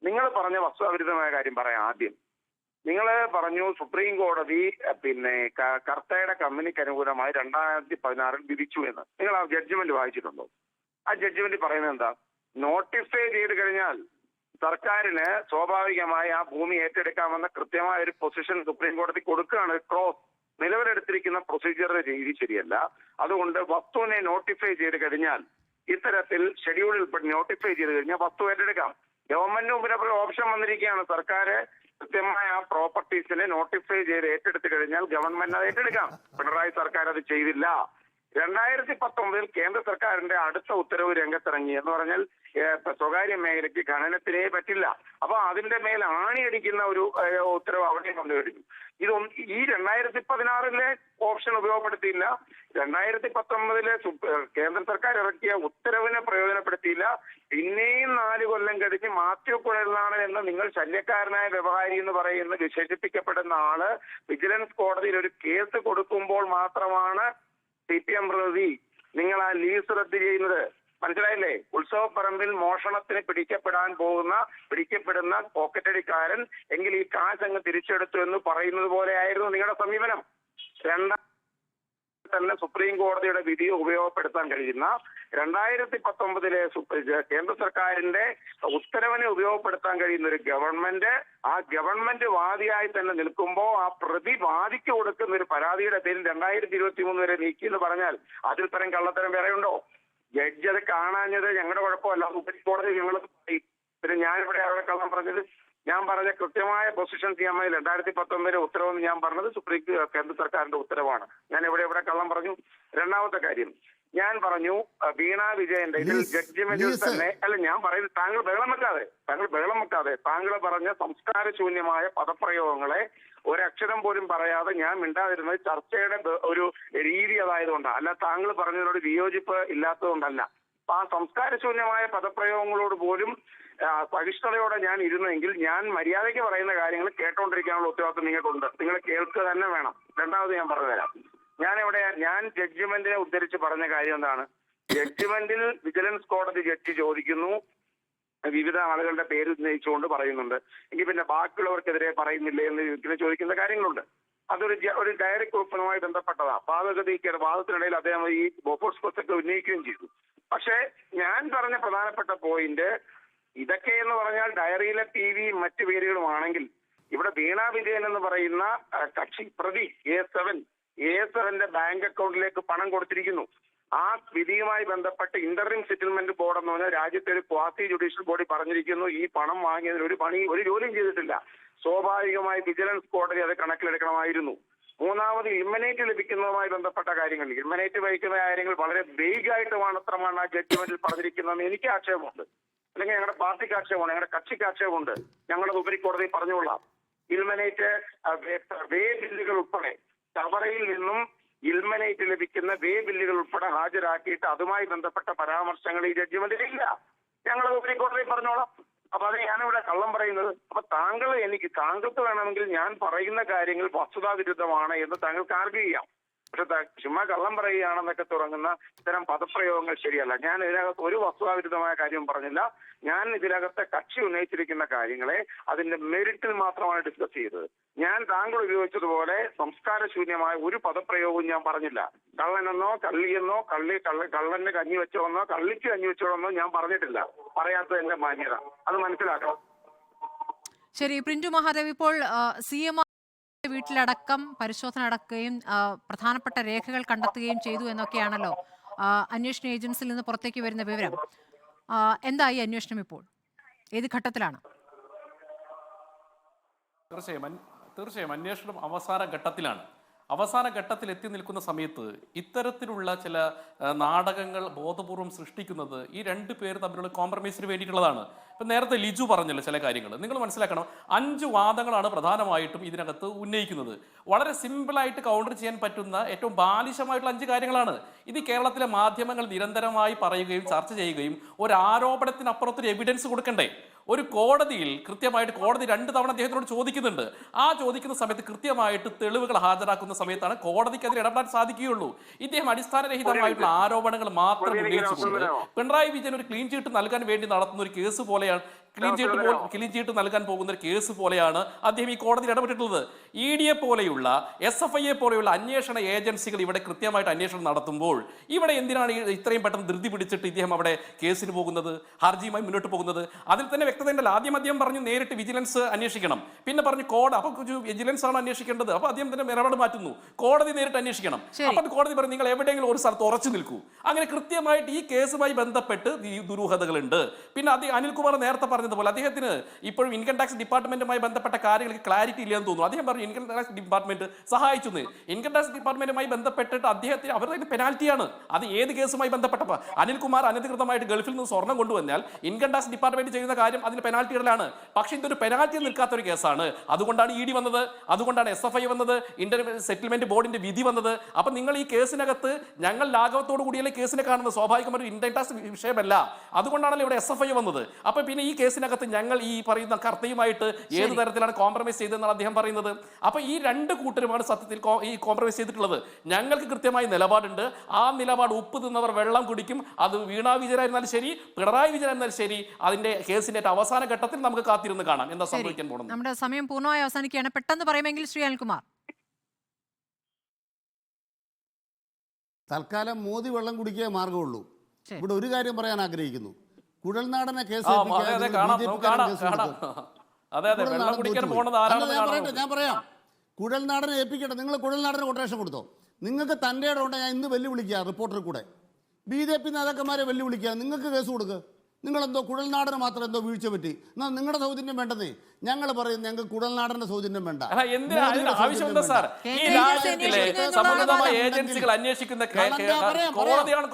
നിങ്ങൾ പറഞ്ഞ വസ്തുതാവിരുദ്ധമായ കാര്യം പറയാം. ആദ്യം നിങ്ങൾ പറഞ്ഞു സുപ്രീം കോടതി കർത്തയുടെ കമ്പനിക്ക് അനുകൂലമായി 2016 വിധിച്ചു എന്ന്. നിങ്ങൾ ആ ജഡ്ജ്മെന്റ് വായിച്ചിട്ടുണ്ടോ? ആ ജഡ്ജ്മെന്റ് പറയുന്നത് എന്താ? നോട്ടിഫൈ ചെയ്ത് കഴിഞ്ഞാൽ സർക്കാരിന് സ്വാഭാവികമായി ആ ഭൂമി ഏറ്റെടുക്കാമെന്ന കൃത്യമായ ഒരു പൊസിഷൻ സുപ്രീം കോടതി കൊടുക്കുകയാണ്. ക്രോസ് നിലവിലെടുത്തിരിക്കുന്ന പ്രൊസീജിയറുടെ രീതി ശരിയല്ല. അതുകൊണ്ട് വസ്തുവിനെ നോട്ടിഫൈ ചെയ്ത് കഴിഞ്ഞാൽ, ഇത്തരത്തിൽ ഷെഡ്യൂളിൽ നോട്ടിഫൈ ചെയ്ത് കഴിഞ്ഞാൽ വസ്തു ഏറ്റെടുക്കാം. ഗവൺമെന്റിന് മുമ്പിൽ അപ്പോൾ ഓപ്ഷൻ വന്നിരിക്കുകയാണ്. സർക്കാർ കൃത്യമായ ആ പ്രോപ്പർട്ടീസിനെ നോട്ടിഫൈ ചെയ്ത് ഏറ്റെടുത്തു കഴിഞ്ഞാൽ ഗവൺമെന്റ് അത് ഏറ്റെടുക്കാം. പിണറായി സർക്കാർ അത് ചെയ്തില്ല. 2019 കേന്ദ്ര സർക്കാരിന്റെ അടുത്ത ഉത്തരവ് രംഗത്തിറങ്ങി എന്ന് പറഞ്ഞാൽ സ്വകാര്യ മേഖലയ്ക്ക് ഖനനത്തിനേ പറ്റില്ല. അപ്പൊ അതിന്റെ മേൽ ആണിയടിക്കുന്ന ഒരു ഉത്തരവ് അവിടെ കൊണ്ടുവരുന്നു. ഈ 2016 ഓപ്ഷൻ ഉപയോഗപ്പെടുത്തിയില്ല. 2019 കേന്ദ്ര സർക്കാർ ഇറക്കിയ ഉത്തരവിനെ പ്രയോജനപ്പെടുത്തിയില്ല. പിന്നെയും 4 കൊല്ലം കഴിഞ്ഞ് മാത്യു കുഴൽനാടൻ എന്ന നിങ്ങൾ ശല്യക്കാരനായ വ്യവഹാരി എന്ന് പറയുന്ന വിശേഷിപ്പിക്കപ്പെടുന്ന ആള് വിജിലൻസ് കോടതിയിൽ ഒരു കേസ് കൊടുക്കുമ്പോൾ മാത്രമാണ് CPM പ്രതി നിങ്ങൾ ആ ലീസ് റദ്ദ് ചെയ്യുന്നത്. മനസ്സിലായില്ലേ? ഉത്സവപ്പറമ്പിൽ മോഷണത്തിന് പിടിക്കപ്പെടുന്ന പോക്കറ്റടിക്കാരൻ എങ്കിൽ ഈ കാശ് അങ്ങ് തിരിച്ചെടുത്തു എന്ന് പറയുന്നത് പോലെയായിരുന്നു നിങ്ങളുടെ സമീപനം. തന്നെ സുപ്രീം കോടതിയുടെ വിധി ഉപയോഗപ്പെടുത്താൻ കഴിയുന്ന 2019 കേന്ദ്ര സർക്കാരിന്റെ ഉത്തരവിനെ ഉപയോഗപ്പെടുത്താൻ കഴിയുന്ന ഒരു ഗവൺമെന്റ്, ആ ഗവൺമെന്റ് വാദിയായി തന്നെ നിൽക്കുമ്പോൾ ആ പ്രതി വാദിക്ക് കൊടുക്കുന്ന ഒരു പരാതിയുടെ പേരിൽ 2023 വരെ നീക്കി എന്ന് പറഞ്ഞാൽ അതിൽ തരം കള്ളത്തരം വേറെയുണ്ടോ? ജഡ്ജി അത് കാണാഞ്ഞത് ഞങ്ങളുടെ കുഴപ്പമല്ല. സുപ്രീം കോടതി ഞങ്ങൾ പിന്നെ ഞാനിവിടെ അവിടെ കള്ളം പറഞ്ഞത്, ഞാൻ പറഞ്ഞ കൃത്യമായ പൊസിഷൻ CMI 2019 ഉത്തരവെന്ന് ഞാൻ പറഞ്ഞത് കേന്ദ്ര സർക്കാരിന്റെ ഉത്തരവാണ്. ഞാൻ എവിടെ കള്ളം പറഞ്ഞു? രണ്ടാമത്തെ കാര്യം ഞാൻ പറഞ്ഞു വീണ വിജയന്റെ ഇതിൽ ജഡ്ജിമെന്റിൽ തന്നെ അല്ല, ഞാൻ പറയുന്നത് താങ്കൾ ബഹളം വെക്കാതെ താങ്കൾ പറഞ്ഞ സംസ്കാരശൂന്യമായ പദപ്രയോഗങ്ങളെ ഒരക്ഷരം പോലും പറയാതെ ഞാൻ മിണ്ടാതിരുന്നത് ചർച്ചയുടെ ഒരു രീതി അതായതുകൊണ്ടാണ്, അല്ല താങ്കൾ പറഞ്ഞതിനോട് വിയോജിപ്പ് ഇല്ലാത്തതുകൊണ്ടല്ല. അപ്പൊ ആ സംസ്കാരശൂന്യമായ പദപ്രയോഗങ്ങളോട് പോലും സഹിഷ്ണുതയോടെ ഞാൻ ഇരുന്നെങ്കിൽ ഞാൻ മര്യാദയ്ക്ക് പറയുന്ന കാര്യങ്ങൾ കേട്ടോണ്ടിരിക്കാനുള്ള ഉത്തരവാദിത്വം നിങ്ങൾക്കുണ്ട്. നിങ്ങൾ കേൾക്കുക തന്നെ വേണം. രണ്ടാമത് ഞാൻ പറഞ്ഞുതരാം. ഞാൻ ജഡ്ജ്മെന്റിനെ ഉദ്ധരിച്ച് പറഞ്ഞ കാര്യം എന്താണ്? ജഡ്ജ്മെന്റിൽ വിജിലൻസ് കോടതി ജഡ്ജി ചോദിക്കുന്നു, വിവിധ ആളുകളുടെ പേര് ഉന്നയിച്ചുകൊണ്ട് പറയുന്നുണ്ട്, എങ്കിൽ പിന്നെ ബാക്കിയുള്ളവർക്കെതിരെ പറയുന്നില്ലേ എന്ന് ചോദിക്കുന്ന കാര്യങ്ങളുണ്ട്. അതൊരു ഡയറി കുറിപ്പുമായി ബന്ധപ്പെട്ടതാണ്. വാദത്തിനിടയിൽ അദ്ദേഹം ഈ ബോഫോഴ്സ് ക്വസ്റ്റൊക്കെ ഉന്നയിക്കുകയും ചെയ്തു. പക്ഷേ ഞാൻ പറഞ്ഞ പ്രധാനപ്പെട്ട പോയിന്റ് ഇതൊക്കെ എന്ന് പറഞ്ഞാൽ ഡയറിയിലെ PV മറ്റു പേരുകളുമാണെങ്കിൽ ഇവിടെ വീണ വിജയൻ എന്ന് പറയുന്ന കക്ഷി പ്രതി A7 ബാങ്ക് അക്കൗണ്ടിലേക്ക് പണം കൊടുത്തിരിക്കുന്നു. ആ വിധിയുമായി ബന്ധപ്പെട്ട് ഇന്ററിം സെറ്റിൽമെന്റ് ബോർഡ് എന്ന് പറഞ്ഞാൽ രാജ്യത്തെ ഒരു ക്വാസി ജുഡീഷ്യൽ ബോഡി പറഞ്ഞിരിക്കുന്നു ഈ പണം വാങ്ങിയതിന് ഒരു ജോലിയും ചെയ്തിട്ടില്ല. സ്വാഭാവികമായി വിജിലൻസ് കോടതി അത് കണക്കിലെടുക്കണമായിരുന്നു. മൂന്നാമത് ഇൽമനേറ്റ് ലഭിക്കുന്നതുമായി ബന്ധപ്പെട്ട കാര്യങ്ങൾ, ഇൽമനേറ്റ് വഹിക്കുന്ന കാര്യങ്ങൾ വളരെ വേഗമായിട്ട് മാത്രമാണ് ആ ജഡ്ജ്മെന്റിൽ പറഞ്ഞിരിക്കുന്നതെന്ന് എനിക്ക് ആക്ഷേപമുണ്ട്. അല്ലെങ്കിൽ ഞങ്ങളുടെ പാർട്ടിക്ക് ആക്ഷേപമുണ്ട്, ഞങ്ങളുടെ കക്ഷിക്ക് ആക്ഷേപമുണ്ട്. ഞങ്ങളുടെ ഉപരിക്കോടതി പറഞ്ഞുകൊള്ളാം. ഇൽമനേറ്റ് വേ ബില്ലുകൾ ഉൾപ്പെടെ ചവറയിൽ നിന്നും ഇൽമനേറ്റ് ലഭിക്കുന്ന വേ ബില്ലുകൾ ഉൾപ്പെടെ ഹാജരാക്കിയിട്ട് അതുമായി ബന്ധപ്പെട്ട പരാമർശങ്ങൾ ഈ ജഡ്ജ്മെന്റിലില്ല. ഞങ്ങളുടെ ഉപരിക്കോടതി പറഞ്ഞോളാം. അപ്പൊ അത് ഞാനിവിടെ കള്ളം പറയുന്നത്. അപ്പൊ താങ്കൾക്ക് വേണമെങ്കിൽ ഞാൻ പറയുന്ന കാര്യങ്ങൾ വസ്തുതാവിരുദ്ധമാണ് എന്ന് താങ്കൾക്ക് ആർഗ്യൂ ചെയ്യാം. പക്ഷെ ചുമ്മാ കള്ളം പറയുകയാണെന്നൊക്കെ തുടങ്ങുന്ന ഇത്തരം പദപ്രയോഗങ്ങൾ ശരിയല്ല. ഞാൻ ഇതിനകത്ത് ഒരു വസ്തുതാവിരുദ്ധമായ കാര്യം പറഞ്ഞില്ല. ഞാൻ ഇതിനകത്തെ കക്ഷി ഉന്നയിച്ചിരിക്കുന്ന കാര്യങ്ങളെ അതിന്റെ മെറിറ്റിൽ മാത്രമാണ് ഡിസ്കസ് ചെയ്തത്. ഞാൻ താങ്കൾ ഉപയോഗിച്ചതുപോലെ സംസ്കാരശൂന്യമായ ഒരു പദപ്രയോഗവും ഞാൻ പറഞ്ഞില്ല. കള്ളനെന്നോ കള്ളിയെന്നോ കള്ളന് കഞ്ഞി വെച്ചോന്നോ കള്ളിക്ക് കഞ്ഞി വെച്ചോന്നോ ഞാൻ പറഞ്ഞിട്ടില്ല. പറയാത്തത് എന്റെ മാന്യത, അത് മനസ്സിലാക്കണം. ശരി, പ്രിന്റു മഹാദേവ്, ഇപ്പോൾ CMR വീട്ടിലടക്കം പരിശോധന നടക്കുകയും പ്രധാനപ്പെട്ട രേഖകൾ കണ്ടെത്തുകയും ചെയ്തു എന്നൊക്കെയാണല്ലോ അന്വേഷണ ഏജൻസിയിൽ നിന്ന് പുറത്തേക്ക് വരുന്ന വിവരം. എന്തായി അന്വേഷണം ഇപ്പോൾ? ഏത് ഘട്ടത്തിലാണ്? തീർച്ചയായും അന്വേഷണം അവസാന ഘട്ടത്തിലാണ്. അവസാന ഘട്ടത്തിൽ എത്തി നിൽക്കുന്ന സമയത്ത് ഇത്തരത്തിലുള്ള ചില നാടകങ്ങൾ ബോധപൂർവം സൃഷ്ടിക്കുന്നത് ഈ രണ്ട് പേര് തമ്മിലുള്ള കോംപ്രമൈസിന് വേണ്ടിയിട്ടുള്ളതാണ്. ഇപ്പം നേരത്തെ ലിജു പറഞ്ഞല്ലോ ചില കാര്യങ്ങൾ. നിങ്ങൾ മനസ്സിലാക്കണം, 5 വാദങ്ങളാണ് പ്രധാനമായിട്ടും ഇതിനകത്ത് ഉന്നയിക്കുന്നത്. വളരെ സിമ്പിളായിട്ട് കൗണ്ടർ ചെയ്യാൻ പറ്റുന്ന ഏറ്റവും ബാലിശമായിട്ടുള്ള 5 കാര്യങ്ങളാണ്. ഇത് കേരളത്തിലെ മാധ്യമങ്ങൾ നിരന്തരമായി പറയുകയും ചർച്ച ചെയ്യുകയും ഒരു ആരോപണത്തിനപ്പുറത്തൊരു എവിഡൻസ് കൊടുക്കണ്ടേ? ഒരു കോടതിയിൽ കൃത്യമായിട്ട് കോടതി 2 തവണ അദ്ദേഹത്തിനോട് ചോദിക്കുന്നുണ്ട്. ആ ചോദിക്കുന്ന സമയത്ത് കൃത്യമായിട്ട് തെളിവുകൾ ഹാജരാക്കുന്ന സമയത്താണ് കോടതിക്ക് അതിൽ ഇടപെടാൻ സാധിക്കുകയുള്ളൂ. ഇദ്ദേഹം അടിസ്ഥാനരഹിതമായിട്ടുള്ള ആരോപണങ്ങൾ മാത്രം ഉന്നയിച്ചുകൊണ്ട് പിണറായി വിജയൻ ഒരു ക്ലീൻ ചീട്ട് നൽകാൻ വേണ്ടി നടത്തുന്ന ഒരു കേസ് പോലെയാണ്, ക്ലീൻ ചീട്ട് നൽകാൻ പോകുന്ന ഒരു കേസ് പോലെയാണ് അദ്ദേഹം ഈ കോടതിയിൽ ഇടപെട്ടിട്ടുള്ളത്. ED പോലെയുള്ള SFI പോലെയുള്ള അന്വേഷണ ഏജൻസികൾ ഇവിടെ കൃത്യമായിട്ട് അന്വേഷണം നടത്തുമ്പോൾ ഇവിടെ എന്തിനാണ് ഇത്രയും പെട്ടെന്ന് ധൃതി പിടിച്ചിട്ട് ഇദ്ദേഹം അവിടെ കേസിന് പോകുന്നത്, ഹർജിയുമായി മുന്നോട്ട് പോകുന്നത്? അതിൽ തന്നെ വ്യക്തത ഉണ്ടല്ലോ. ആദ്യം അദ്ദേഹം പറഞ്ഞു നേരിട്ട് വിജിലൻസ് അന്വേഷിക്കണം, പിന്നെ പറഞ്ഞു അപ്പൊ വിജിലൻസ് ആണ് അന്വേഷിക്കേണ്ടത്, അപ്പൊ അദ്ദേഹം തന്നെ നിലപാട് മാറ്റുന്നു, കോടതി നേരിട്ട് അന്വേഷിക്കണം. അപ്പൊ കോടതി പറഞ്ഞു നിങ്ങൾ എവിടെയെങ്കിലും ഒരു സ്ഥലത്ത് ഉറച്ചു നിൽക്കൂ. അങ്ങനെ കൃത്യമായിട്ട് ഈ കേസുമായി ബന്ധപ്പെട്ട് ഈ ദുരൂഹതകളുണ്ട്. പിന്നെ അനിൽകുമാർ നേരത്തെ പറഞ്ഞതുപോലെ അദ്ദേഹത്തിന് ഇപ്പോഴും ഇൻകം ടാക്സ് ഡിപ്പാർട്ട്മെന്റുമായി ബന്ധപ്പെട്ട കാര്യങ്ങൾക്ക് ക്ലാരിറ്റി ഇല്ലെന്ന് തോന്നുന്നു. അദ്ദേഹം പറഞ്ഞു ഇൻകം ടാക്സ് ഡിപ്പാർട്ട്മെന്റ് സഹായിച്ചു. ഇൻകം ടാക്സ് ഡിപ്പാർട്ട്മെന്റുമായി ബന്ധപ്പെട്ടിട്ട് അദ്ദേഹത്തിന് അവരുടെ പെനാൽറ്റിയാണ്. അത് ഏത് കേസുമായി ബന്ധപ്പെട്ടപ്പോൾ അനിൽകുമാർ അനധികൃതമായിട്ട് ഗൾഫിൽ നിന്ന് സ്വർണം കൊണ്ടുവന്നാൽ ഇൻകം ടാക്സ് ഡിപ്പാർട്ട്മെന്റ് ചെയ്യുന്ന കാര്യം അതിന് പെനാൽറ്റി ഇടലാണ്. പക്ഷേ ഇതൊരു പെനാൽറ്റി നിൽക്കാത്ത ഒരു കേസാണ്. അതുകൊണ്ടാണ് ED വന്നത്, അതുകൊണ്ടാണ് SFI വന്നത്, ഇന്ത്യൻ സെറ്റിൽമെന്റ് ബോർഡിന്റെ വിധി വന്നത്. അപ്പൊ നിങ്ങൾ ഈ കേസിനകത്ത് ഞങ്ങൾ ലാഘവത്തോടു കൂടിയല്ലേ കേസിനെ കാണുന്നത്, സ്വാഭാവികമായിട്ട് ഇൻകം ടാക്സ് വിഷയമല്ല. അതുകൊണ്ടാണല്ലോ ഇവിടെ SFI വന്നത്. അപ്പൊ പിന്നെ ഈ കേസിനകത്ത് ഞങ്ങൾ ഈ പറയുന്ന കർത്തയുമായിട്ട് ഏത് തരത്തിലാണ് കോംപ്രമൈസ് ചെയ്തതെന്നാണ് അദ്ദേഹം പറയുന്നത്. അപ്പൊ ഈ 2 കൂട്ടരുമാണ് സത്യത്തിൽ ഈ കോംപ്രമൈസ് ചെയ്തിട്ടുള്ളത്. ഞങ്ങൾക്ക് കൃത്യമായി നിലപാടുണ്ട്. ആ നിലപാട് ഉപ്പ് തിന്നവർ വെള്ളം കുടിക്കും. അത് വീണാ വിജയനായിരുന്നാലും ശരി, പിണറായി വിജയനായിരുന്നാലും ശരി, അതിന്റെ കേസിന്റെ അവസാന ഘട്ടത്തിൽ നമുക്ക് കാത്തിരുന്ന് കാണാം എന്താ സംഭവിക്കാൻ പോകുന്നത്. നമ്മുടെ സമയം പൂർണ്ണമായി അവസാനിക്കുകയാണ്. പെട്ടെന്ന് പറയുമെങ്കിൽ ശ്രീ അനിൽകുമാർ. തൽക്കാലം മോദി വെള്ളം കുടിക്കേ മാർഗമുള്ളൂ. ഇവിടെ ഒരു കാര്യം പറയാൻ ആഗ്രഹിക്കുന്നു. കുഴൽനാടനെ കേസ് ഞാൻ പറയാം, കുഴൽനാടനെ ഏൽപ്പിക്കട്ടെ. നിങ്ങൾ കുഴൽനാടന് കൊട്ടേഷൻ കൊടുത്തോ? നിങ്ങൾക്ക് തൻ്റെ ഇടമുണ്ട്. ഞാൻ ഇന്ന് വെല്ലുവിളിക്കുക റിപ്പോർട്ടറിൽ കൂടെ BJP നേതാക്കന്മാരെ വെല്ലുവിളിക്കുക. നിങ്ങൾക്ക് കേസ് കൊടുക്കുക. നിങ്ങളെന്തോ കുഴൽനാടന് മാത്രം എന്തോ വീഴ്ച പറ്റി, എന്നാൽ നിങ്ങളുടെ സൗജന്യം വേണ്ടതേ. ഞങ്ങൾ പറയും ഞങ്ങൾക്ക് കുഴൽനാടന്റെ സൗജന്യം വേണ്ട.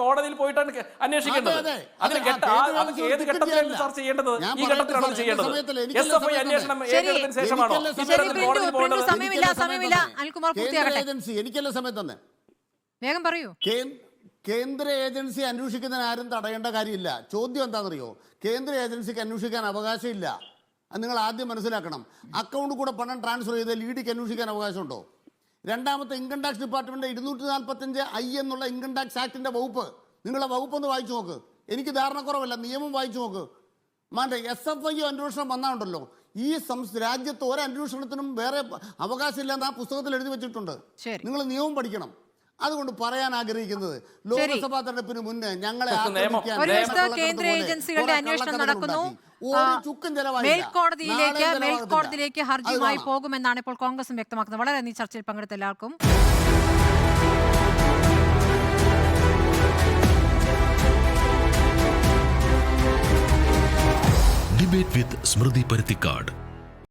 കോടതിയിൽ പോയിട്ടാണ് അന്വേഷിക്കേണ്ടത്. എനിക്കല്ല സമയം തന്നെ. വേഗം പറയൂ. കേന്ദ്ര ഏജൻസി അന്വേഷിക്കുന്നതിന് ആരും തടയേണ്ട കാര്യമില്ല. ചോദ്യം എന്താണെന്നറിയോ? കേന്ദ്ര ഏജൻസിക്ക് അന്വേഷിക്കാൻ അവകാശമില്ല. അത് നിങ്ങൾ ആദ്യം മനസ്സിലാക്കണം. അക്കൗണ്ട് കൂടെ പണം ട്രാൻസ്ഫർ ചെയ്താൽ EDക്ക് അന്വേഷിക്കാൻ അവകാശമുണ്ടോ? രണ്ടാമത്തെ ഇൻകം ടാക്സ് ഡിപ്പാർട്ട്മെന്റ് 245I എന്നുള്ള ഇൻകം ടാക്സ് ആക്ടിന്റെ വകുപ്പ്, നിങ്ങളെ വകുപ്പൊന്ന് വായിച്ചു നോക്ക്. എനിക്ക് ധാരണക്കുറവല്ല, നിയമം വായിച്ചു നോക്ക്. SFI അന്വേഷണം വന്നാണ്ടല്ലോ, ഈ രാജ്യത്ത് ഒരു അന്വേഷണത്തിനും വേറെ അവകാശമില്ലെന്ന് ആ പുസ്തകത്തിൽ എഴുതി വെച്ചിട്ടുണ്ട്. നിങ്ങൾ നിയമം പഠിക്കണം. അതുകൊണ്ട് പറയാൻ ആഗ്രഹിക്കുന്നത്, ലോക്സഭാ തെരഞ്ഞെടുപ്പിന് മുന്നേ ഞങ്ങളെ കേന്ദ്ര ഏജൻസികളുടെ അന്വേഷണം നടക്കുന്നു. മേൽക്കോടതിയിലേക്ക് ഹർജിയുമായി പോകുമെന്നാണ് ഇപ്പോൾ കോൺഗ്രസും വ്യക്തമാക്കുന്നത്. വളരെ നന്ദി ചർച്ചയിൽ പങ്കെടുത്ത എല്ലാവർക്കും. ഡിബേറ്റ് വിത്ത് സ്മൃതി പരുത്തിക്കാട്.